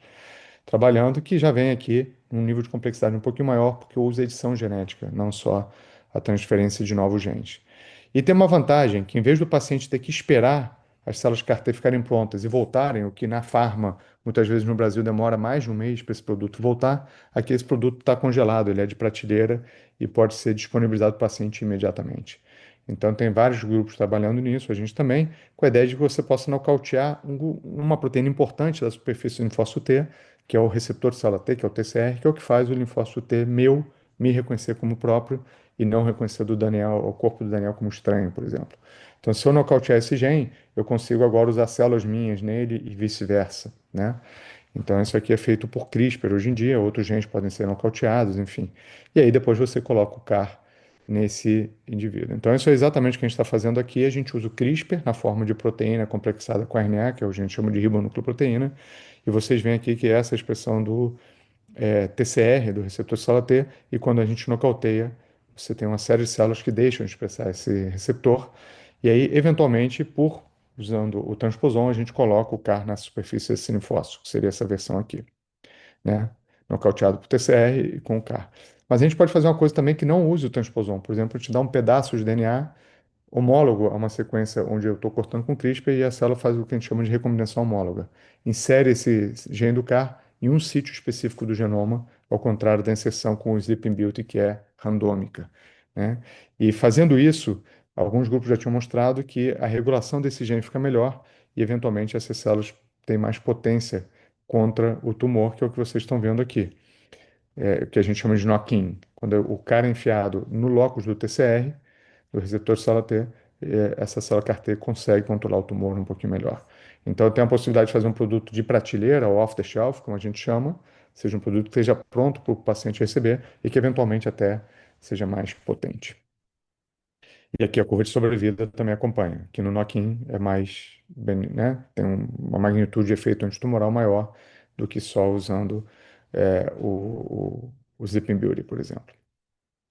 trabalhando, que já vem aqui num nível de complexidade um pouquinho maior, porque usa edição genética, não só a transferência de novos genes. E tem uma vantagem, que em vez do paciente ter que esperar as células CAR-T ficarem prontas e voltarem, o que na farma, muitas vezes no Brasil, demora mais de um mês para esse produto voltar, aqui esse produto está congelado, ele é de prateleira e pode ser disponibilizado para o paciente imediatamente. Então, tem vários grupos trabalhando nisso, a gente também, com a ideia de que você possa nocautear uma proteína importante da superfície do linfócito T, que é o receptor de célula T, que é o TCR, que é o que faz o linfócito T meu me reconhecer como próprio e não reconhecer do Daniel, o corpo do Daniel como estranho, por exemplo. Então, se eu nocautear esse gene, eu consigo agora usar células minhas nele e vice-versa, né? Então, isso aqui é feito por CRISPR hoje em dia, outros genes podem ser nocauteados, enfim. E aí depois você coloca o CAR nesse indivíduo. Então, isso é exatamente o que a gente está fazendo aqui. A gente usa o CRISPR na forma de proteína complexada com RNA, que a gente chama de ribonucleoproteína, e vocês veem aqui que essa é a expressão do TCR, do receptor célula T, e quando a gente nocauteia, você tem uma série de células que deixam de expressar esse receptor, e aí, eventualmente, usando o transposon, a gente coloca o CAR na superfície desse linfócito, que seria essa versão aqui, né? Nocauteado por TCR e com o CAR. Mas a gente pode fazer uma coisa também que não use o transposon. Por exemplo, te dar um pedaço de DNA homólogo a uma sequência onde eu estou cortando com CRISPR e a célula faz o que a gente chama de recombinação homóloga. Insere esse gene do CAR em um sítio específico do genoma, ao contrário da inserção com o Sleeping Beauty, que é randômica, né? E fazendo isso, alguns grupos já tinham mostrado que a regulação desse gene fica melhor e, eventualmente, essas células têm mais potência contra o tumor, que é o que vocês estão vendo aqui, que a gente chama de knock-in. Quando o cara é enfiado no locus do TCR, do receptor de célula T, essa célula CAR-T consegue controlar o tumor um pouquinho melhor. Então, tem a possibilidade de fazer um produto de prateleira, ou off-the-shelf, como a gente chama, seja um produto que esteja pronto para o paciente receber e que, eventualmente, até seja mais potente. E aqui a curva de sobrevida também acompanha, que no knock-in é mais, né, tem uma magnitude de efeito antitumoral maior do que só usando o Sleeping Beauty, por exemplo.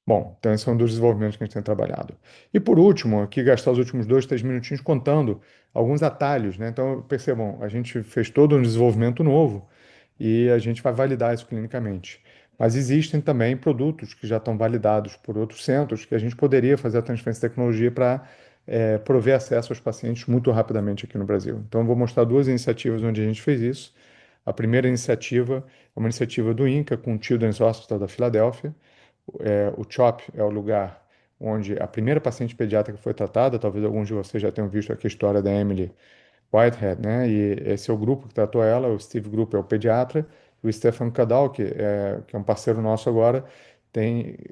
Bom, então esse é um dos desenvolvimentos que a gente tem trabalhado. E por último, aqui gastar os últimos 2, 3 minutinhos contando alguns atalhos, né? Então, percebam, a gente fez todo um desenvolvimento novo e a gente vai validar isso clinicamente. Mas existem também produtos que já estão validados por outros centros que a gente poderia fazer a transferência de tecnologia para prover acesso aos pacientes muito rapidamente aqui no Brasil. Então, eu vou mostrar duas iniciativas onde a gente fez isso. A primeira iniciativa é uma iniciativa do INCA com o Children's Hospital da Filadélfia. O CHOP é o lugar onde a primeira paciente pediátrica foi tratada. Talvez alguns de vocês já tenham visto aqui a história da Emily Whitehead, né? E esse é o grupo que tratou ela. O Steve Group é o pediatra. E o Stefan Kadal, que é um parceiro nosso agora,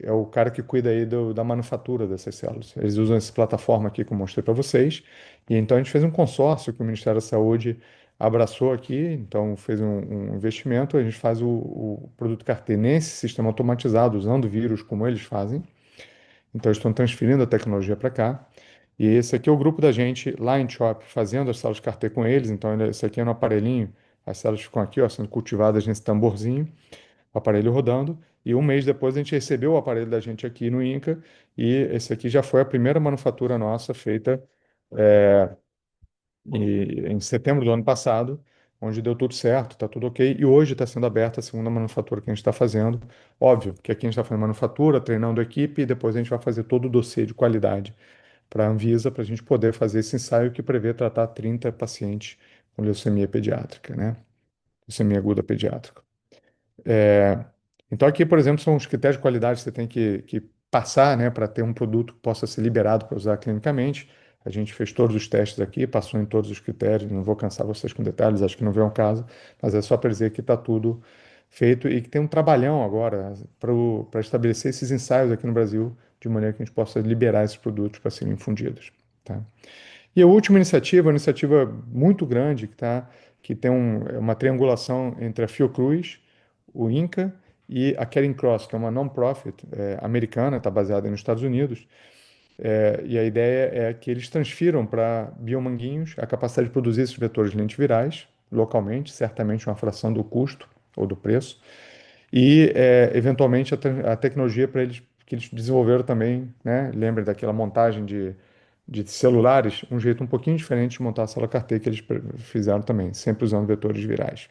é o cara que cuida aí da manufatura dessas células. Eles usam essa plataforma aqui que eu mostrei para vocês. E então a gente fez um consórcio que o Ministério da Saúde abraçou aqui, então fez um investimento. A gente faz o produto CAR-T nesse sistema automatizado, usando vírus como eles fazem. Então, eles estão transferindo a tecnologia para cá. E esse aqui é o grupo da gente lá em Chop, fazendo as células CAR-T com eles. Então, esse aqui é no aparelhinho. As células ficam aqui, ó, sendo cultivadas nesse tamborzinho, o aparelho rodando. E um mês depois a gente recebeu o aparelho da gente aqui no INCA. E esse aqui já foi a primeira manufatura nossa feita em setembro do ano passado, onde deu tudo certo, está tudo ok. E hoje está sendo aberta a segunda manufatura que a gente está fazendo. Óbvio que aqui a gente está fazendo manufatura, treinando a equipe, e depois a gente vai fazer todo o dossiê de qualidade para a Anvisa, para a gente poder fazer esse ensaio que prevê tratar 30 pacientes com leucemia pediátrica, né? Leucemia aguda pediátrica. É, então, aqui, por exemplo, são os critérios de qualidade que você tem que passar, né, para ter um produto que possa ser liberado para usar clinicamente. A gente fez todos os testes aqui, passou em todos os critérios. Não vou cansar vocês com detalhes, acho que não vem ao caso, mas é só para dizer que está tudo feito e que tem um trabalhão agora para estabelecer esses ensaios aqui no Brasil, de maneira que a gente possa liberar esses produtos para serem infundidos. Tá? E a última iniciativa, uma iniciativa muito grande, que tem uma triangulação entre a Fiocruz, o INCA e a Caring Cross, que é uma non-profit americana, está baseada nos Estados Unidos. E a ideia é que eles transfiram para Biomanguinhos a capacidade de produzir esses vetores lentivirais localmente, certamente uma fração do custo ou do preço, e eventualmente a tecnologia para eles que eles desenvolveram também, né? Lembre daquela montagem de celulares, um jeito um pouquinho diferente de montar a célula CAR-T que eles fizeram também, sempre usando vetores virais.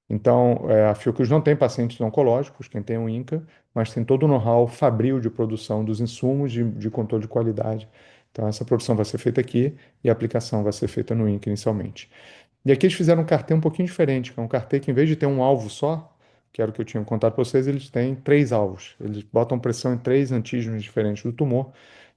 Então, a Fiocruz não tem pacientes oncológicos, quem tem é o INCA, mas tem todo o know-how fabril de produção dos insumos de controle de qualidade. Então, essa produção vai ser feita aqui e a aplicação vai ser feita no INCA inicialmente. E aqui eles fizeram um cartê um pouquinho diferente, que é um cartê que, em vez de ter um alvo só, que era o que eu tinha contado para vocês, eles têm três alvos. Eles botam pressão em três antígenos diferentes do tumor,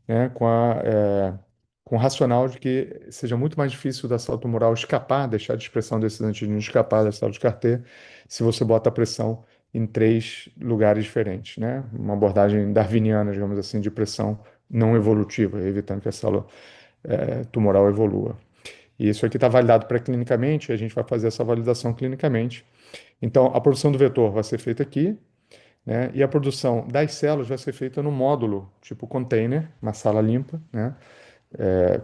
né, com o racional de que seja muito mais difícil da célula tumoral escapar, deixar de expressão desses antígenos escapar da célula de CAR-T, se você bota a pressão em três lugares diferentes, né? Uma abordagem darwiniana, digamos assim, de pressão não evolutiva, evitando que a célula tumoral evolua. E isso aqui está validado pré-clinicamente, e a gente vai fazer essa validação clinicamente. Então, a produção do vetor vai ser feita aqui, né? E a produção das células vai ser feita no módulo, tipo container, uma sala limpa, né?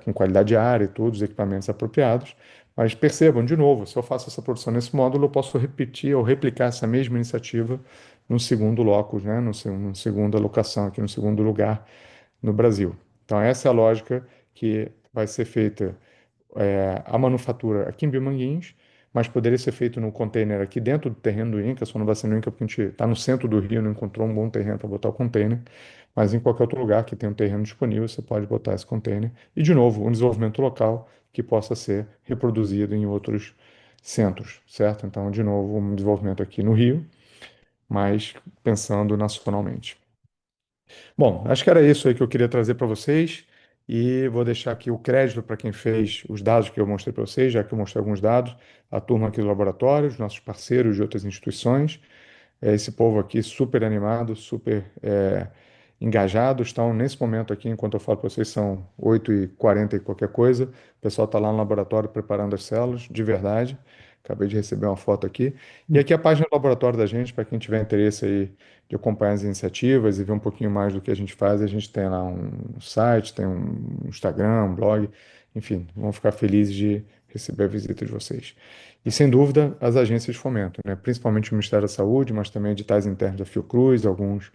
Com qualidade de ar e todos os equipamentos apropriados. Mas percebam, de novo, se eu faço essa produção nesse módulo, eu posso repetir ou replicar essa mesma iniciativa no segundo locus, né? No segunda locação, aqui no segundo lugar no Brasil. Então, essa é a lógica que vai ser feita a manufatura aqui em Biomanguinhos, mas poderia ser feito no container aqui dentro do terreno do INCA, só não vai ser no INCA porque a gente está no centro do Rio, não encontrou um bom terreno para botar o container, mas em qualquer outro lugar que tenha um terreno disponível, você pode botar esse container. E, de novo, um desenvolvimento local que possa ser reproduzido em outros centros, certo? Então, de novo, um desenvolvimento aqui no Rio, mas pensando nacionalmente. Bom, acho que era isso aí que eu queria trazer para vocês e vou deixar aqui o crédito para quem fez os dados que eu mostrei para vocês, já que eu mostrei alguns dados, a turma aqui do laboratório, os nossos parceiros de outras instituições, esse povo aqui super animado, super engajado, estão nesse momento aqui, enquanto eu falo para vocês, são 8h40 e qualquer coisa, o pessoal está lá no laboratório preparando as células, de verdade, acabei de receber uma foto aqui, e aqui a página do laboratório da gente, para quem tiver interesse aí de acompanhar as iniciativas e ver um pouquinho mais do que a gente faz. A gente tem lá um site, tem um Instagram, um blog, enfim, vamos ficar felizes de receber a visita de vocês. E sem dúvida, as agências de fomento, né? Principalmente o Ministério da Saúde, mas também editais internos da Fiocruz, alguns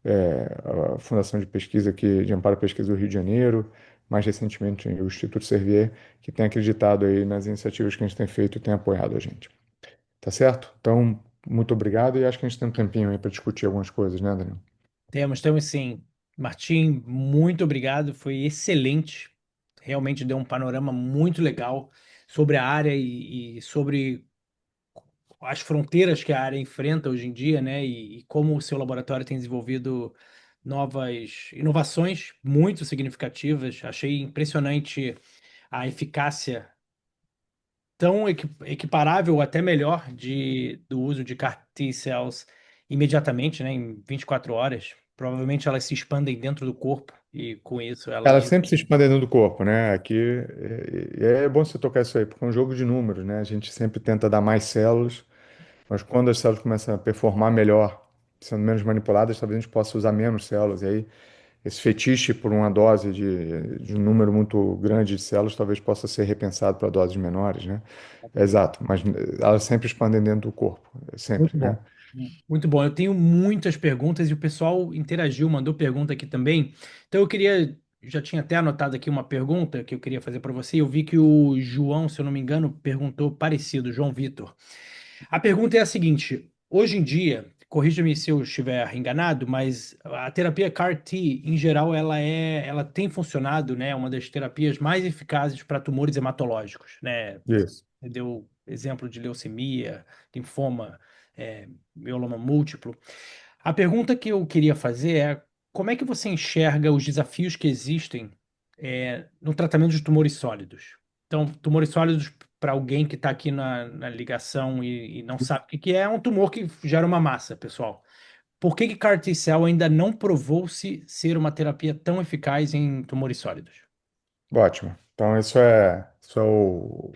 a Fundação de Pesquisa aqui, de Amparo à Pesquisa do Rio de Janeiro, mais recentemente o Instituto Servier, que tem acreditado aí nas iniciativas que a gente tem feito e tem apoiado a gente. Tá certo? Então, muito obrigado e acho que a gente tem um tempinho aí para discutir algumas coisas, né, Daniel? Temos sim. Martim, muito obrigado, foi excelente. Realmente deu um panorama muito legal sobre a área e sobre as fronteiras que a área enfrenta hoje em dia, né? E como o seu laboratório tem desenvolvido novas inovações muito significativas. Achei impressionante a eficácia tão equiparável ou até melhor do uso de CAR T-cells imediatamente, né? Em 24 horas. Provavelmente elas se expandem dentro do corpo e com isso Ela elas. sempre se expande dentro do corpo, né? Aqui é bom você tocar isso aí, porque é um jogo de números, né? A gente sempre tenta dar mais células, mas quando as células começam a performar melhor, sendo menos manipuladas, talvez a gente possa usar menos células. E aí, esse fetiche por uma dose de um número muito grande de células talvez possa ser repensado para doses menores, né? Exato, mas elas sempre expandem dentro do corpo, sempre, Muito né? bom. Muito bom. Eu tenho muitas perguntas e o pessoal interagiu, mandou pergunta aqui também. Então eu queria, já tinha até anotado aqui uma pergunta que eu queria fazer para você. Eu vi que o João, se eu não me engano, perguntou parecido, João Vitor. A pergunta é a seguinte: hoje em dia, corrija-me se eu estiver enganado, mas a terapia CAR-T, em geral, ela tem funcionado, né? É uma das terapias mais eficazes para tumores hematológicos, né? Isso. Você deu exemplo de leucemia, linfoma, mieloma múltiplo. A pergunta que eu queria fazer é como é que você enxerga os desafios que existem no tratamento de tumores sólidos? Então, tumores sólidos, para alguém que está aqui na ligação e não sabe o que que é um tumor que gera uma massa, pessoal. Por que que CAR T-cell ainda não provou-se ser uma terapia tão eficaz em tumores sólidos? Ótimo. Então, isso é o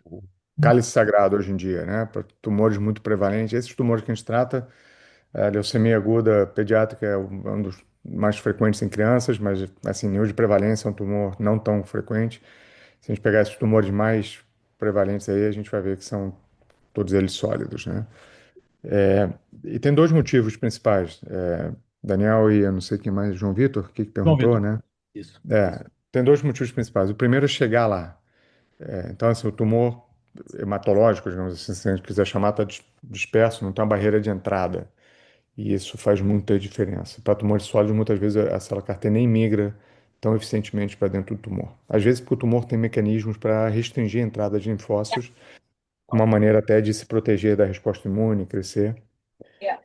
cálice sagrado hoje em dia, né? Para tumores muito prevalentes. Esses tumores que a gente trata, a leucemia aguda pediátrica é um dos mais frequentes em crianças, mas, assim, nível de prevalência é um tumor não tão frequente. Se a gente pegar esses tumores mais prevalentes aí, a gente vai ver que são todos eles sólidos, né? É, e tem dois motivos principais. Daniel e eu não sei quem mais, João Vitor, que João perguntou, Vitor. né? Isso. Tem dois motivos principais. O primeiro é chegar lá. Então, assim, o tumor hematológico, digamos assim, se a gente quiser chamar, está disperso, não tem uma barreira de entrada. E isso faz muita diferença. Para tumores sólidos, muitas vezes a célula CAR-T nem migra tão eficientemente para dentro do tumor. Às vezes, porque o tumor tem mecanismos para restringir a entrada de linfócitos, uma maneira até de se proteger da resposta imune, crescer.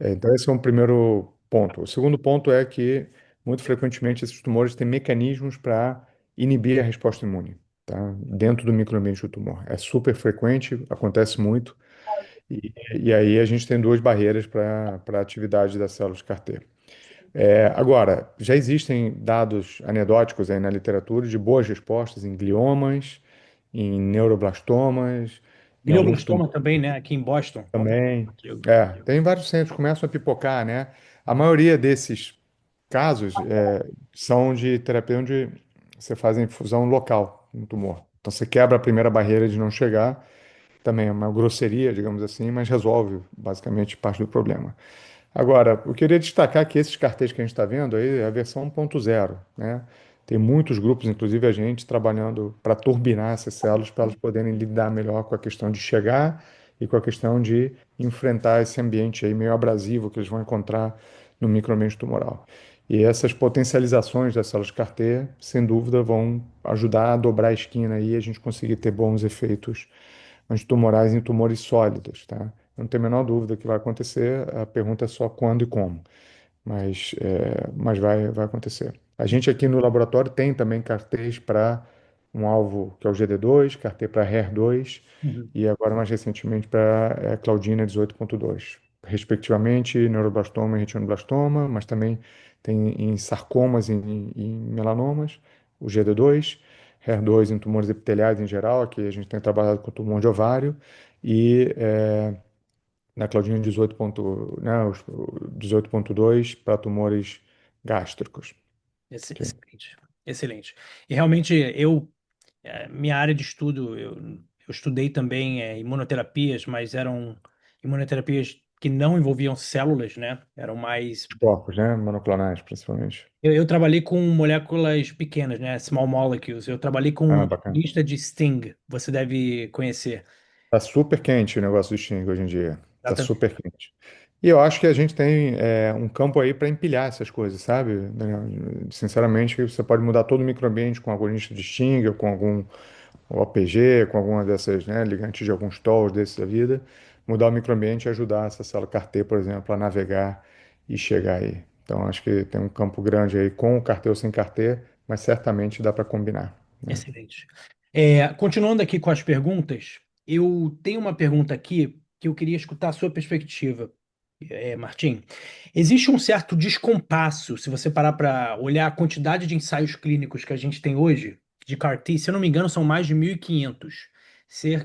Então, esse é um primeiro ponto. O segundo ponto é que, muito frequentemente, esses tumores têm mecanismos para inibir a resposta imune, tá? Dentro do microambiente do tumor. É super frequente, acontece muito, e aí a gente tem duas barreiras para a atividade das células CAR-T. Agora, já existem dados anedóticos aí na literatura de boas respostas em gliomas, em neuroblastomas, em alguns Glioblastoma tumores também, né? Aqui em Boston. também. Tem vários centros, começam a pipocar, né? A maioria desses casos são de terapia onde você faz a infusão local no tumor. Então você quebra a primeira barreira de não chegar, também é uma grosseria, digamos assim, mas resolve basicamente parte do problema. Agora, eu queria destacar que esses cartéis que a gente está vendo aí é a versão 1.0, né? Tem muitos grupos, inclusive a gente, trabalhando para turbinar essas células para elas poderem lidar melhor com a questão de chegar e com a questão de enfrentar esse ambiente aí meio abrasivo que eles vão encontrar no microambiente tumoral. E essas potencializações das células CAR-T, sem dúvida, vão ajudar a dobrar a esquina aí e a gente conseguir ter bons efeitos antitumorais em tumores sólidos, tá? Eu não tenho a menor dúvida que vai acontecer, a pergunta é só quando e como, mas vai acontecer. A gente aqui no laboratório tem também cartês para um alvo que é o GD2, cartê para HER2 Uhum. e agora mais recentemente para Claudina 18.2, respectivamente neuroblastoma e retinoblastoma, mas também tem em sarcomas e em melanomas, o GD2, HER2 em tumores epiteliais em geral, aqui a gente tem trabalhado com tumor de ovário e na Claudina 18. Né, 18.2 para tumores gástricos. Ok. Excelente, excelente. E realmente minha área de estudo, eu estudei também imunoterapias, mas eram imunoterapias que não envolviam células, né? Eram mais. Os corpos, né? Monoclonais, principalmente. Eu trabalhei com moléculas pequenas, né? Small molecules. Eu trabalhei com Ah, um bacana. lista de Sting, você deve conhecer. Tá super quente o negócio do Sting hoje em dia. Tá Exatamente. super quente. E eu acho que a gente tem um campo aí para empilhar essas coisas, sabe, Daniel? Sinceramente, você pode mudar todo o microambiente com algum nicho de Sting, ou com algum OPG, com alguma dessas, né, ligantes de alguns tolls desses da vida, mudar o microambiente e ajudar essa célula CAR-T, por exemplo, a navegar e chegar aí. Então, acho que tem um campo grande aí com o CAR-T ou sem CAR-T, mas certamente dá para combinar, né? Excelente. Continuando aqui com as perguntas, eu tenho uma pergunta aqui que eu queria escutar a sua perspectiva, Martim. Existe um certo descompasso, se você parar para olhar a quantidade de ensaios clínicos que a gente tem hoje, de CAR-T, se eu não me engano, são mais de 1.500.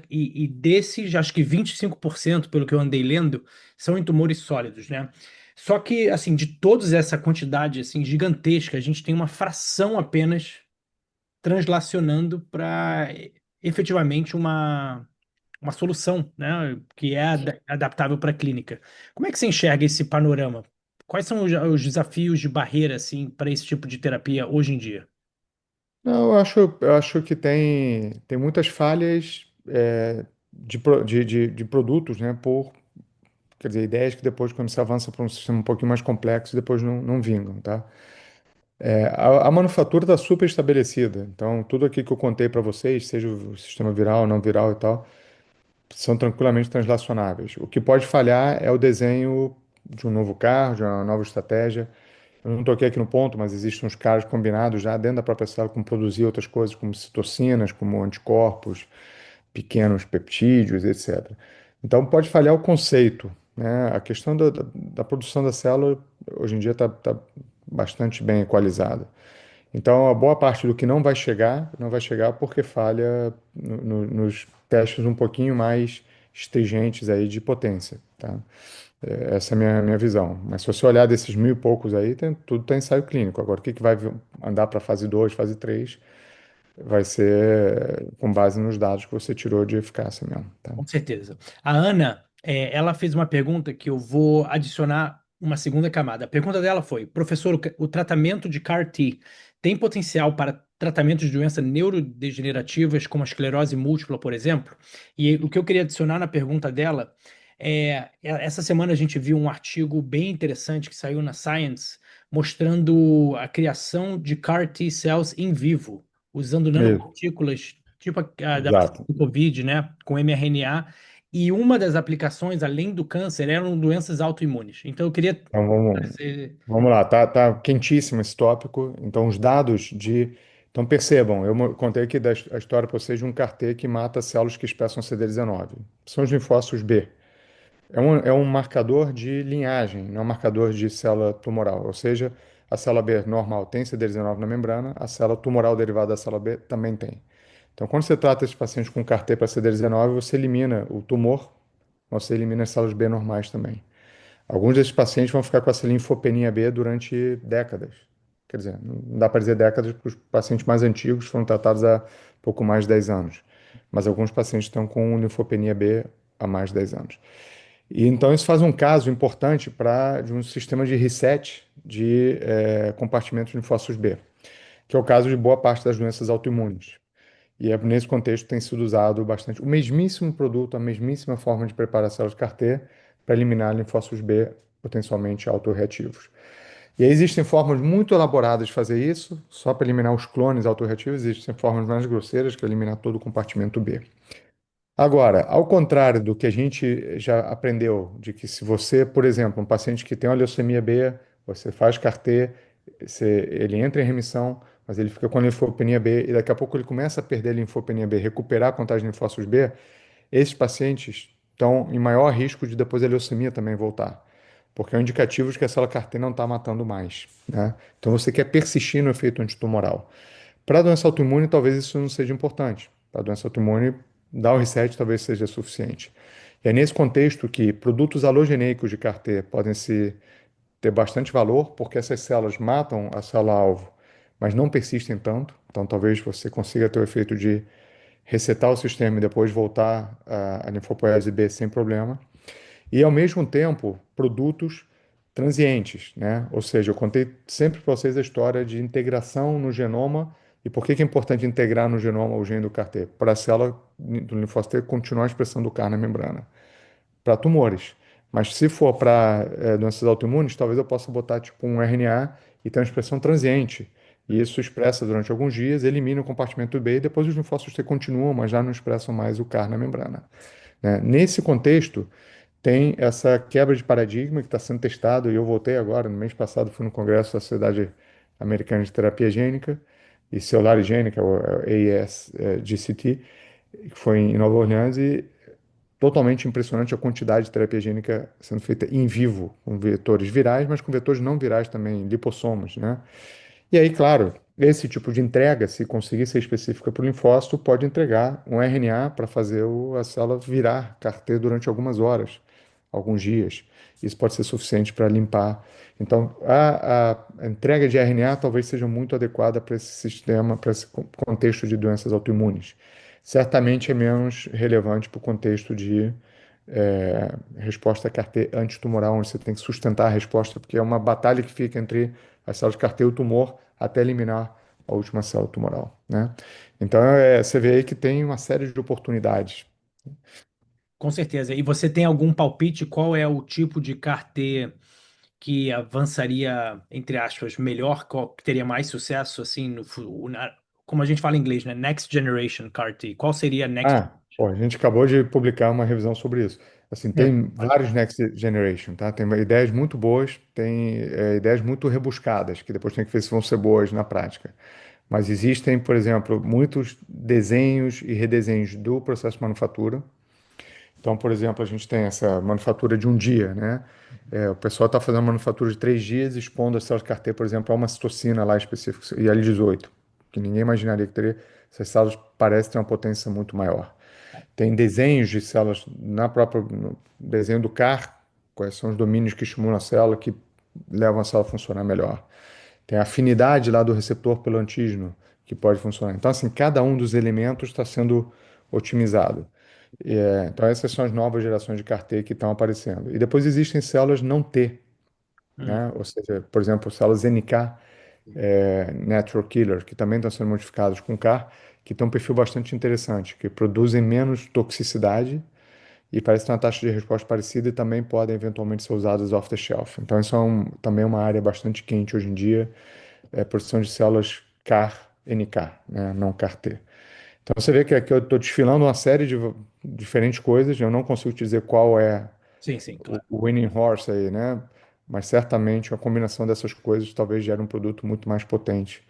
E desses, acho que 25%, pelo que eu andei lendo, são em tumores sólidos, né? Só que, assim, de toda essa quantidade, assim, gigantesca, a gente tem uma fração apenas translacionando para efetivamente uma solução, né, que é adaptável para a clínica. Como é que você enxerga esse panorama? Quais são os desafios de barreira assim para esse tipo de terapia hoje em dia? Não, eu acho que tem muitas falhas de produtos, né, quer dizer, ideias que depois, quando você avança para um sistema um pouquinho mais complexo, depois não vingam, tá? A manufatura está super estabelecida, então tudo aqui que eu contei para vocês, seja o sistema viral, não viral e tal, são tranquilamente translacionáveis. O que pode falhar é o desenho de um novo carro, de uma nova estratégia. Eu não toquei aqui no ponto, mas existem uns caras combinados já dentro da própria célula com produzir outras coisas, como citocinas, como anticorpos, pequenos peptídeos, etc. Então pode falhar o conceito, né? A questão da produção da célula hoje em dia está bastante bem equalizada. Então a boa parte do que não vai chegar porque falha nos testes um pouquinho mais exigentes aí de potência, tá? Essa é a minha visão. Mas se você olhar desses mil e poucos aí, tudo tem ensaio clínico. Agora, o que vai andar para fase 2, fase 3, vai ser com base nos dados que você tirou de eficácia mesmo, tá? Com certeza. A Ana, ela fez uma pergunta que eu vou adicionar uma segunda camada. A pergunta dela foi: professor, o tratamento de CAR-T tem potencial para tratamento de doenças neurodegenerativas como a esclerose múltipla, por exemplo? E o que eu queria adicionar na pergunta dela essa semana a gente viu um artigo bem interessante que saiu na Science mostrando a criação de CAR-T cells em vivo, usando Isso, nanopartículas, tipo da vacina exato. do Covid, né, com mRNA, e uma das aplicações, além do câncer, eram doenças autoimunes. Então eu queria Então vamos lá, tá quentíssimo esse tópico. Então os dados de. Então percebam, contei aqui a história para vocês de um CAR-T que mata células que expressam CD19. São os linfócitos B. É um marcador de linhagem, não é um marcador de célula tumoral. Ou seja, a célula B normal tem CD19 na membrana, a célula tumoral derivada da célula B também tem. Então, quando você trata esses pacientes com CAR-T para CD19, você elimina o tumor, mas você elimina as células B normais também. Alguns desses pacientes vão ficar com essa linfopenia B durante décadas. Quer dizer, não dá para dizer décadas, porque os pacientes mais antigos foram tratados há pouco mais de 10 anos. Mas alguns pacientes estão com linfopenia B há mais de 10 anos. E então isso faz um caso importante de um sistema de reset de compartimentos de linfócitos B, que é o caso de boa parte das doenças autoimunes. E nesse contexto tem sido usado bastante o mesmíssimo produto, a mesmíssima forma de preparar células CAR-T para eliminar linfócitos B potencialmente autorreativos. E aí existem formas muito elaboradas de fazer isso, só para eliminar os clones autorreativos, existem formas mais grosseiras, que é eliminar todo o compartimento B. Agora, ao contrário do que a gente já aprendeu, de que se você, por exemplo, um paciente que tem uma leucemia B, você faz CAR-T, ele entra em remissão, mas ele fica com linfopenia B e daqui a pouco ele começa a perder a linfopenia B, recuperar a contagem de linfócitos B, esses pacientes estão em maior risco de depois a leucemia também voltar, porque é um indicativo de que a célula CAR-T não está matando mais, né? Então você quer persistir no efeito antitumoral. Para a doença autoimune, talvez isso não seja importante. Para a doença autoimune, dar o reset talvez seja suficiente. E é nesse contexto que produtos alogeneicos de CAR-T podem ter bastante valor, porque essas células matam a célula-alvo, mas não persistem tanto. Então, talvez você consiga ter o efeito de resetar o sistema e depois voltar a linfopoiese B sem problema. e, ao mesmo tempo, produtos transientes, né? Ou seja, eu contei sempre para vocês a história de integração no genoma e por que que é importante integrar no genoma o gene do CAR-T? Para a célula do linfócito T continuar expressando o CAR na membrana para tumores. Mas se for para doenças autoimunes, talvez eu possa botar tipo um RNA e ter uma expressão transiente. E Hum. isso expressa durante alguns dias, elimina o compartimento B e depois os linfócitos T continuam, mas já não expressam mais o CAR na membrana, né? Nesse contexto, tem essa quebra de paradigma que está sendo testado, e eu voltei agora, no mês passado, fui no Congresso da Sociedade Americana de Terapia Gênica e Celular Gênica, o AES-GCT, que foi em Nova Orleans, e totalmente impressionante a quantidade de terapia gênica sendo feita em vivo, com vetores virais, mas com vetores não virais também, lipossomos, né? E aí, claro, esse tipo de entrega, se conseguir ser específica para o linfócito, pode entregar um RNA para fazer a célula virar CAR-T durante algumas horas, alguns dias. Isso pode ser suficiente para limpar. Então, a entrega de RNA talvez seja muito adequada para esse sistema, para esse contexto de doenças autoimunes. Certamente é menos relevante para o contexto de resposta CAR-T antitumoral, onde você tem que sustentar a resposta, porque é uma batalha que fica entre as células CAR-T e o tumor até eliminar a última célula tumoral, né? Então, você vê aí que tem uma série de oportunidades. Com certeza. E você tem algum palpite? Qual é o tipo de CAR-T que avançaria, entre aspas, melhor, qual que teria mais sucesso, assim, como a gente fala em inglês, né? Next Generation CAR-T. Qual seria a Next Ah, pô, a gente acabou de publicar uma revisão sobre isso. Assim, Generation? tem vários Next Generation, tá? Tem ideias muito boas, tem ideias muito rebuscadas, que depois tem que ver se vão ser boas na prática. Mas existem, por exemplo, muitos desenhos e redesenhos do processo de manufatura. Então, por exemplo, a gente tem essa manufatura de um dia, né? O pessoal está fazendo manufatura de 3 dias, expondo as células CAR-T, por exemplo, a uma citocina lá específica, e ali 18, que ninguém imaginaria que teria. Essas células parecem ter uma potência muito maior. Tem desenhos de células no desenho do CAR, quais são os domínios que estimulam a célula, que levam a célula a funcionar melhor. Tem a afinidade lá do receptor pelo antígeno, que pode funcionar. Então, assim, cada um dos elementos está sendo otimizado. Então, essas são as novas gerações de CAR-T que estão aparecendo. E depois existem células não T, Hum, né? Ou seja, por exemplo, células NK, Natural Killer, que também estão sendo modificadas com CAR, que tem um perfil bastante interessante, que produzem menos toxicidade e parece ter uma taxa de resposta parecida e também podem eventualmente ser usadas off the shelf. Então, isso é também uma área bastante quente hoje em dia, produção de células CAR-NK, né? Não CAR-T. Então, você vê que aqui eu estou desfilando uma série de diferentes coisas, eu não consigo te dizer qual é sim, sim, claro. o winning horse aí, né? Mas certamente a combinação dessas coisas talvez gere um produto muito mais potente,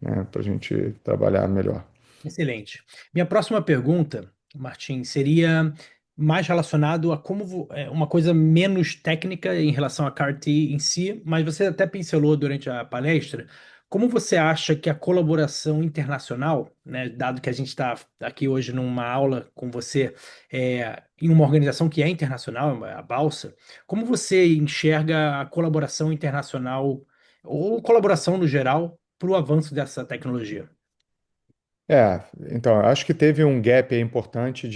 né? Para a gente trabalhar melhor. Excelente. Minha próxima pergunta, Martim, seria mais relacionado a uma coisa menos técnica em relação a CAR-T em si, mas você até pincelou durante a palestra. Como você acha que a colaboração internacional, né, dado que a gente está aqui hoje numa aula com você, em uma organização que é internacional, a Balsa, como você enxerga a colaboração internacional ou colaboração no geral para o avanço dessa tecnologia? Então, acho que teve um gap aí importante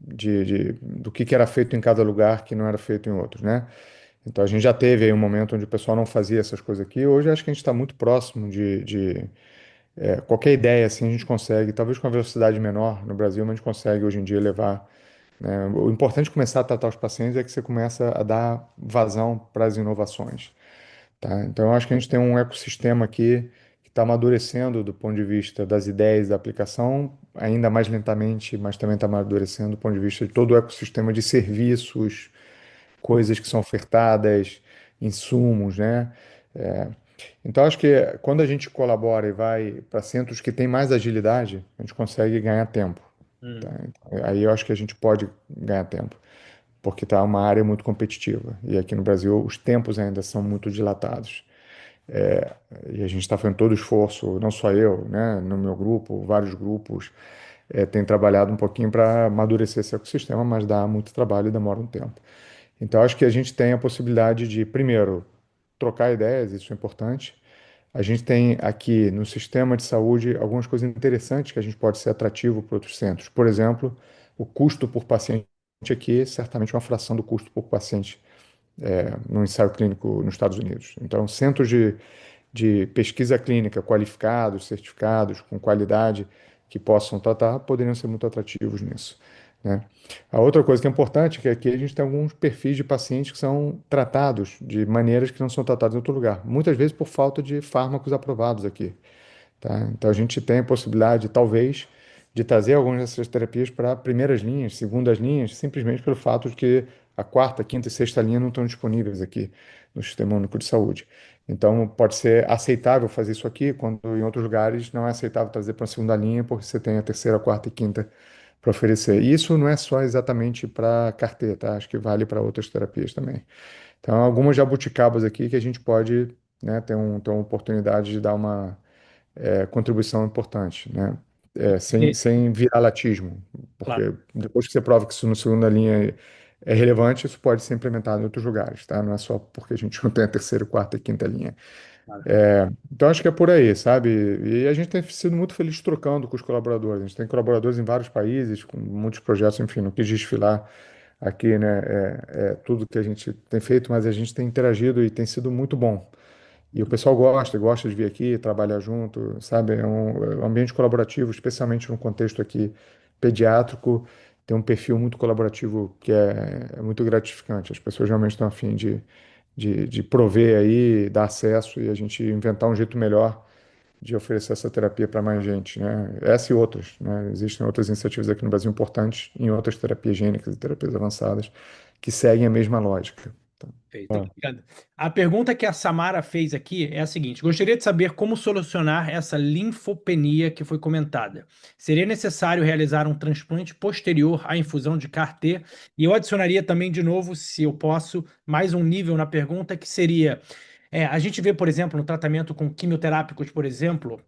do que era feito em cada lugar que não era feito em outros, né? Então, a gente já teve aí um momento onde o pessoal não fazia essas coisas aqui. Hoje, acho que a gente está muito próximo de qualquer ideia, assim, a gente consegue, talvez com uma velocidade menor no Brasil, mas a gente consegue hoje em dia levar, né? O importante de começar a tratar os pacientes é que você começa a dar vazão para as inovações, tá? Então, eu acho que a gente tem um ecossistema aqui que está amadurecendo do ponto de vista das ideias da aplicação, ainda mais lentamente, mas também está amadurecendo do ponto de vista de todo o ecossistema de serviços, coisas que são ofertadas, insumos, né? É, então, acho que quando a gente colabora e vai para centros que têm mais agilidade, a gente consegue ganhar tempo, tá? Hum. Então, aí eu acho que a gente pode ganhar tempo, porque está uma área muito competitiva. E aqui no Brasil os tempos ainda são muito dilatados. É, e a gente está fazendo todo o esforço, não só eu, né, no meu grupo, vários grupos, têm trabalhado um pouquinho para amadurecer esse ecossistema, mas dá muito trabalho e demora um tempo. Então, acho que a gente tem a possibilidade de, primeiro, trocar ideias, isso é importante. A gente tem aqui no sistema de saúde algumas coisas interessantes que a gente pode ser atrativo para outros centros. Por exemplo, o custo por paciente. aqui, certamente uma fração do custo por paciente no ensaio clínico nos Estados Unidos. Então, centros de pesquisa clínica qualificados, certificados, com qualidade, que possam tratar, poderiam ser muito atrativos nisso, né? A outra coisa que é importante é que aqui a gente tem alguns perfis de pacientes que são tratados de maneiras que não são tratadas em outro lugar, muitas vezes por falta de fármacos aprovados aqui, tá? Então a gente tem a possibilidade, talvez, de trazer algumas dessas terapias para primeiras linhas, segundas linhas, simplesmente pelo fato de que a quarta, quinta e sexta linha não estão disponíveis aqui no Sistema Único de Saúde. Então pode ser aceitável fazer isso aqui, quando em outros lugares não é aceitável trazer para a segunda linha, porque você tem a terceira, quarta e quinta para oferecer. E isso não é só exatamente para CAR-T, tá? Acho que vale para outras terapias também. Então, algumas jabuticabas aqui que a gente pode, né, ter uma oportunidade de dar uma contribuição importante, né? E- Sem viralatismo, claro, porque depois que você prova que isso na segunda linha é relevante, isso pode ser implementado em outros lugares, tá? Não é só porque a gente não tem a terceira, quarta e quinta linha. claro. Então acho que é por aí, sabe? E a gente tem sido muito feliz trocando com os colaboradores. A gente tem colaboradores em vários países, com muitos projetos, enfim, não quis desfilar aqui, né? Tudo que a gente tem feito, mas a gente tem interagido e tem sido muito bom. E o pessoal gosta de vir aqui, trabalhar junto, sabe? É um ambiente colaborativo, especialmente no contexto aqui pediátrico, tem um perfil muito colaborativo que é muito gratificante. As pessoas realmente estão a fim de prover aí, dar acesso e a gente inventar um jeito melhor de oferecer essa terapia para mais gente, né? Essa e outras, né? Existem outras iniciativas aqui no Brasil importantes em outras terapias gênicas e terapias avançadas que seguem a mesma lógica. Perfeito, Então, obrigado. A pergunta que a Samara fez aqui é a seguinte: gostaria de saber como solucionar essa linfopenia que foi comentada. Seria necessário realizar um transplante posterior à infusão de CAR-T? E eu adicionaria também, de novo, se eu posso, mais um nível na pergunta, que seria: a gente vê, por exemplo, no tratamento com quimioterápicos, por exemplo,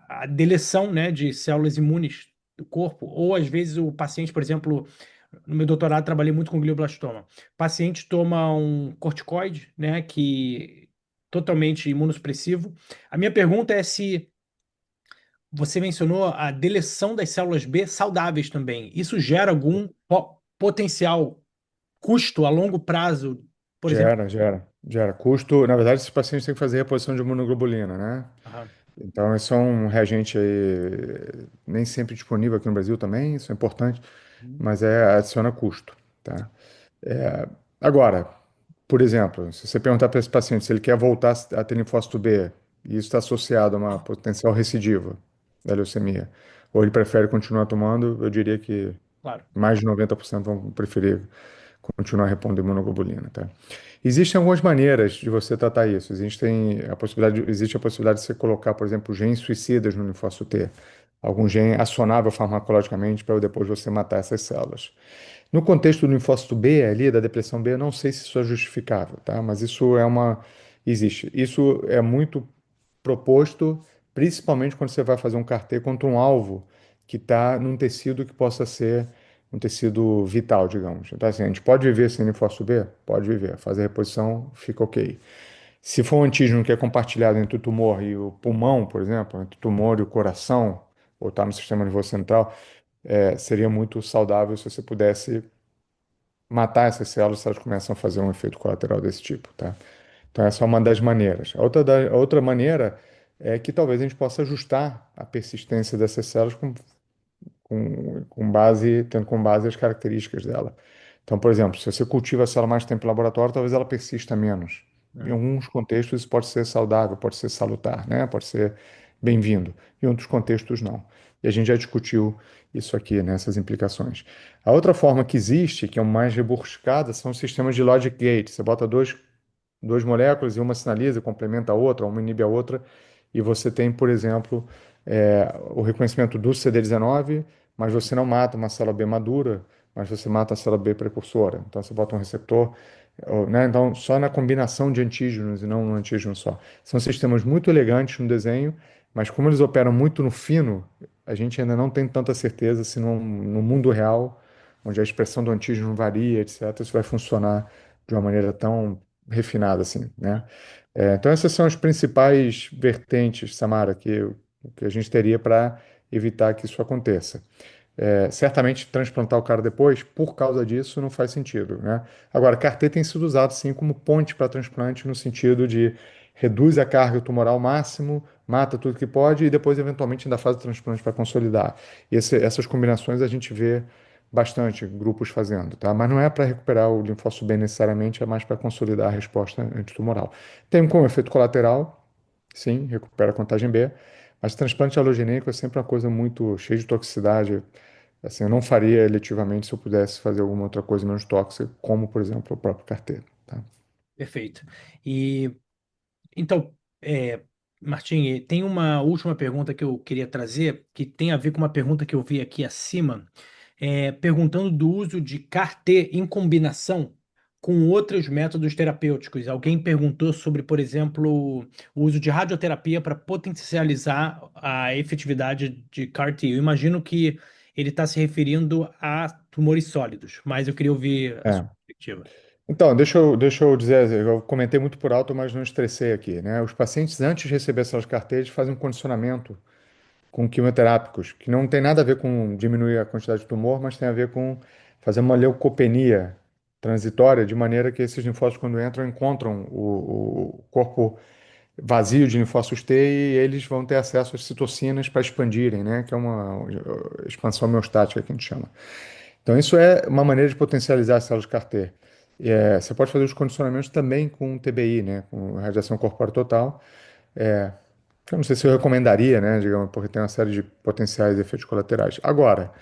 a deleção, né, de células imunes do corpo, ou às vezes o paciente, por exemplo, no meu doutorado trabalhei muito com glioblastoma. O paciente toma um corticoide, né, que totalmente imunossupressivo. A minha pergunta é se você mencionou a deleção das células B saudáveis também. Isso gera algum potencial custo a longo prazo, por exemplo? gera. Custo, na verdade, esses pacientes têm que fazer reposição de imunoglobulina, né? Aham. Então, esse é um reagente aí nem sempre disponível aqui no Brasil também, isso é importante, mas adiciona custo, tá? É, agora, por exemplo, se você perguntar para esse paciente se ele quer voltar a ter linfócito B, e isso está associado a uma potencial recidiva da leucemia, ou ele prefere continuar tomando, eu diria que Claro. mais de 90% vão preferir continuar repondo imunoglobulina, tá? Existem algumas maneiras de você tratar isso. Existe a possibilidade de você colocar, por exemplo, genes suicidas no linfócito T, algum gene acionável farmacologicamente para depois você matar essas células. No contexto do linfócito B ali, da depressão B, eu não sei se isso é justificável, tá? Mas existe. Isso é muito proposto, principalmente quando você vai fazer um CAR-T contra um alvo que está num tecido que possa ser um tecido vital, digamos. Então, assim, a gente pode viver sem linfócito B? Pode viver. Fazer a reposição, fica ok. Se for um antígeno que é compartilhado entre o tumor e o pulmão, por exemplo, entre o tumor e o coração, ou está no sistema nervoso central, seria muito saudável se você pudesse matar essas células se elas começam a fazer um efeito colateral desse tipo, tá? Então, essa é uma das maneiras. A outra maneira é que talvez a gente possa ajustar a persistência dessas células tendo como base as características dela. Então, por exemplo, se você cultiva a célula mais tempo em laboratório, talvez ela persista menos. Em Uhum. alguns contextos isso pode ser saudável, pode ser salutar, né? Pode ser bem-vindo. Em outros contextos, não. E a gente já discutiu isso aqui, né? Essas implicações. A outra forma que existe, que é mais rebuscada, são os sistemas de logic gate. Você bota duas moléculas e uma sinaliza, complementa a outra, uma inibe a outra, e você tem, por exemplo, o reconhecimento do CD19, mas você não mata uma célula B madura, mas você mata a célula B precursora. Então você bota um receptor, né? Então só na combinação de antígenos e não no antígeno só. São sistemas muito elegantes no desenho, mas como eles operam muito no fino, a gente ainda não tem tanta certeza se no mundo real, onde a expressão do antígeno varia, etc., isso vai funcionar de uma maneira tão refinada assim, né? Então essas são as principais vertentes, Samara, que a gente teria para evitar que isso aconteça. certamente transplantar o cara depois, por causa disso, não faz sentido, né? Agora, CAR-T tem sido usado sim como ponte para transplante, no sentido de reduz a carga tumoral ao máximo, mata tudo que pode e depois, eventualmente, ainda faz o transplante para consolidar. Essas combinações a gente vê bastante grupos fazendo, tá? Mas não é para recuperar o linfócito B necessariamente, é mais para consolidar a resposta antitumoral. Tem como efeito colateral, sim, recupera a contagem B, mas transplante allogenêmico é sempre uma coisa muito cheia de toxicidade. Assim, eu não faria eletivamente se eu pudesse fazer alguma outra coisa menos tóxica, como, por exemplo, o próprio carteiro, tá? Perfeito. E então, Martim, tem uma última pergunta que eu queria trazer, que tem a ver com uma pergunta que eu vi aqui acima, perguntando do uso de CAR-T em combinação com outros métodos terapêuticos. Alguém perguntou sobre, por exemplo, o uso de radioterapia para potencializar a efetividade de CAR-T. Eu imagino que ele está se referindo a tumores sólidos, mas eu queria ouvir a sua É. perspectiva. Então, deixa eu dizer, eu comentei muito por alto, mas não estressei aqui, né? Os pacientes, antes de receber essas carteiras, fazem um condicionamento com quimioterápicos, que não tem nada a ver com diminuir a quantidade de tumor, mas tem a ver com fazer uma leucopenia transitória, de maneira que esses linfócitos, quando entram, encontram o corpo vazio de linfócitos T e eles vão ter acesso às citocinas para expandirem, né? Que é uma expansão homeostática que a gente chama. Então, isso é uma maneira de potencializar as células CAR-T. Você pode fazer os condicionamentos também com TBI, né? Com radiação corpórea total. É, eu não sei se eu recomendaria, né? Digamos, porque tem uma série de potenciais efeitos colaterais. Agora,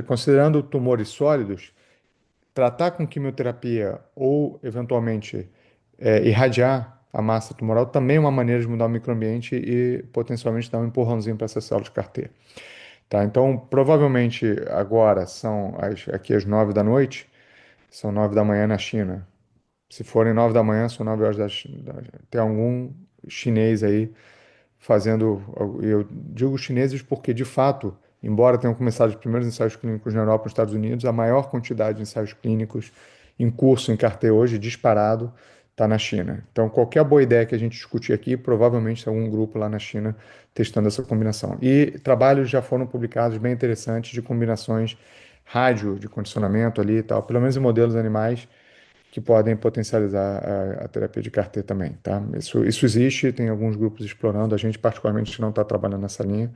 considerando tumores sólidos, tratar com quimioterapia ou, eventualmente, irradiar a massa tumoral também é uma maneira de mudar o microambiente e potencialmente dar um empurrãozinho para essas células CAR-T. Tá? Então, provavelmente agora são aqui as 9 da noite, são 9 da manhã na China. Se forem 9 da manhã, são 9 horas tem algum chinês aí fazendo. Eu digo chineses porque, de fato, embora tenham começado os primeiros ensaios clínicos na Europa e nos Estados Unidos, a maior quantidade de ensaios clínicos em curso em carteira hoje, disparado, está na China. Então, qualquer boa ideia que a gente discutir aqui, provavelmente tem algum grupo lá na China testando essa combinação. E trabalhos já foram publicados bem interessantes de combinações rádio de condicionamento ali e tal, pelo menos em modelos animais que podem potencializar a terapia de CAR-T também, tá? Isso existe, tem alguns grupos explorando, a gente particularmente não está trabalhando nessa linha,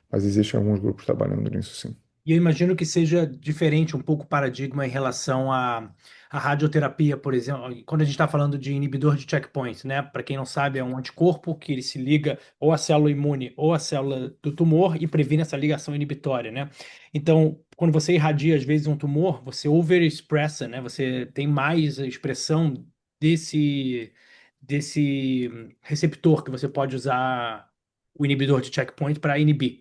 mas existem alguns grupos trabalhando nisso sim. E eu imagino que seja diferente um pouco o paradigma em relação à radioterapia, por exemplo, quando a gente está falando de inibidor de checkpoint, né? Para quem não sabe, é um anticorpo que ele se liga ou à célula imune ou à célula do tumor e previne essa ligação inibitória, né? Então, quando você irradia, às vezes, um tumor, você overexpressa, né? Você tem mais a expressão desse receptor que você pode usar o inibidor de checkpoint para inibir.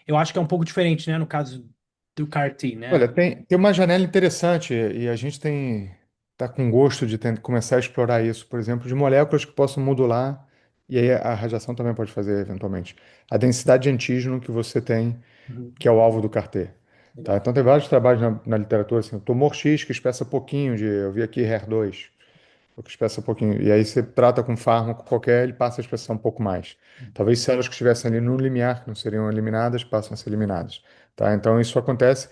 Eu acho que é um pouco diferente, né, no caso do CAR-T, né? Olha, tem uma janela interessante e a gente tá com gosto de começar a explorar isso, por exemplo, de moléculas que possam modular, e aí a radiação também pode fazer eventualmente, a densidade de antígeno que você tem, Uhum. que é o alvo do CAR-T. Tá? Legal. Então tem vários trabalhos na literatura, assim, o tumor X que expressa pouquinho eu vi aqui HER2, o que expressa um pouquinho. E aí você trata com fármaco qualquer, ele passa a expressar um pouco mais. Talvez células que estivessem ali no limiar, que não seriam eliminadas, passam a ser eliminadas. Tá? Então isso acontece.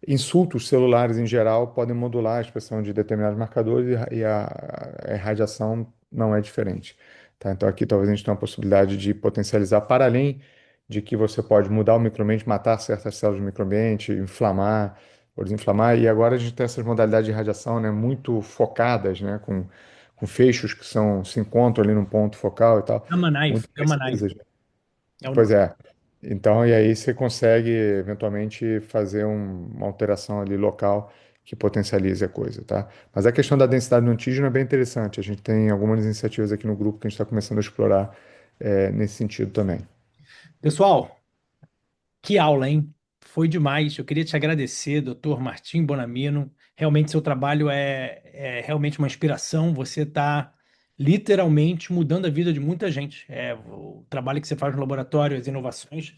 Insultos celulares em geral podem modular a expressão de determinados marcadores a radiação não é diferente. Tá? Então aqui talvez a gente tenha uma possibilidade de potencializar para além de que você pode mudar o microambiente, matar certas células do microambiente, inflamar ou desinflamar. E agora a gente tem essas modalidades de radiação, né, muito focadas, né, com feixes que se encontram ali num ponto focal e tal, muito Gamma Knife precisas. é o Pois nome. é. Então, e aí você consegue eventualmente fazer uma alteração ali local que potencialize a coisa, tá? Mas a questão da densidade do antígeno é bem interessante. A gente tem algumas iniciativas aqui no grupo que a gente está começando a explorar nesse sentido também. Pessoal, que aula, hein? Foi demais. Eu queria te agradecer, doutor Martim Bonamino. Realmente seu trabalho é realmente uma inspiração. Você está literalmente mudando a vida de muita gente. O trabalho que você faz no laboratório, as inovações.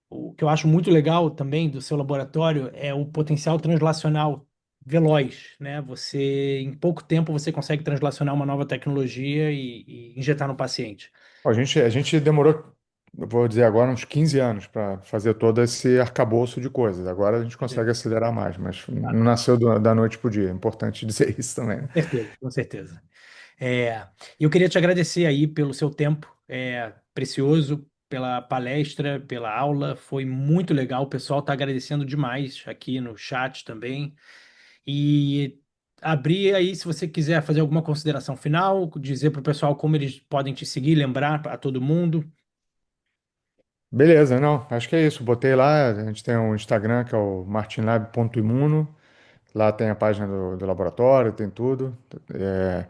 O que eu acho muito legal também do seu laboratório é o potencial translacional veloz, né? Você, em pouco tempo, você consegue translacionar uma nova tecnologia e injetar no paciente. A gente demorou. eu vou dizer agora, uns 15 anos para fazer todo esse arcabouço de coisas. Agora a gente É, consegue acelerar mais, mas tá, não nasceu da noite para o dia. É importante dizer isso também, né? com certeza, com certeza. Eu queria te agradecer aí pelo seu tempo precioso, pela palestra, pela aula. Foi muito legal. O pessoal está agradecendo demais aqui no chat também. E abrir aí, se você quiser fazer alguma consideração final, dizer para o pessoal como eles podem te seguir, lembrar a todo mundo. Beleza, não, acho que é isso. Botei lá, a gente tem um Instagram que é o martinlab.imuno. Lá tem a página do laboratório, tem tudo. É,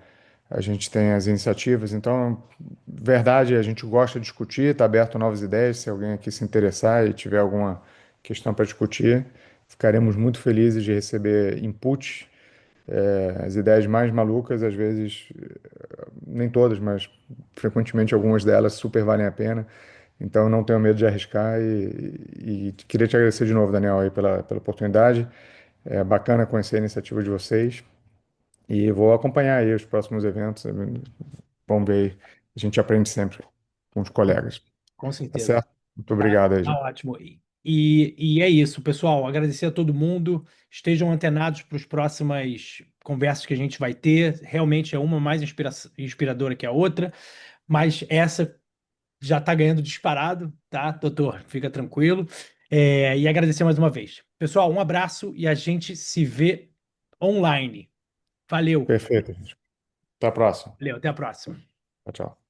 a gente tem as iniciativas. Então, verdade, a gente gosta de discutir, está aberto a novas ideias. Se alguém aqui se interessar e tiver alguma questão para discutir, ficaremos muito felizes de receber input. As ideias mais malucas, às vezes, nem todas, mas frequentemente algumas delas super valem a pena. Então, não tenho medo de arriscar e queria te agradecer de novo, Daniel, aí pela oportunidade. É bacana conhecer a iniciativa de vocês e vou acompanhar aí os próximos eventos. Vamos ver aí. A gente aprende sempre com os colegas. Com Tá certeza. certo? Muito obrigado aí, Tá gente. ótimo. E é isso, pessoal. Agradecer a todo mundo. Estejam antenados para as próximas conversas que a gente vai ter. Realmente é uma mais inspiradora que a outra, mas essa já está ganhando disparado, tá, doutor? Fica tranquilo. E agradecer mais uma vez. Pessoal, um abraço e a gente se vê online. Valeu. Perfeito, gente. Até a próxima. Valeu, até a próxima. Tchau, tchau.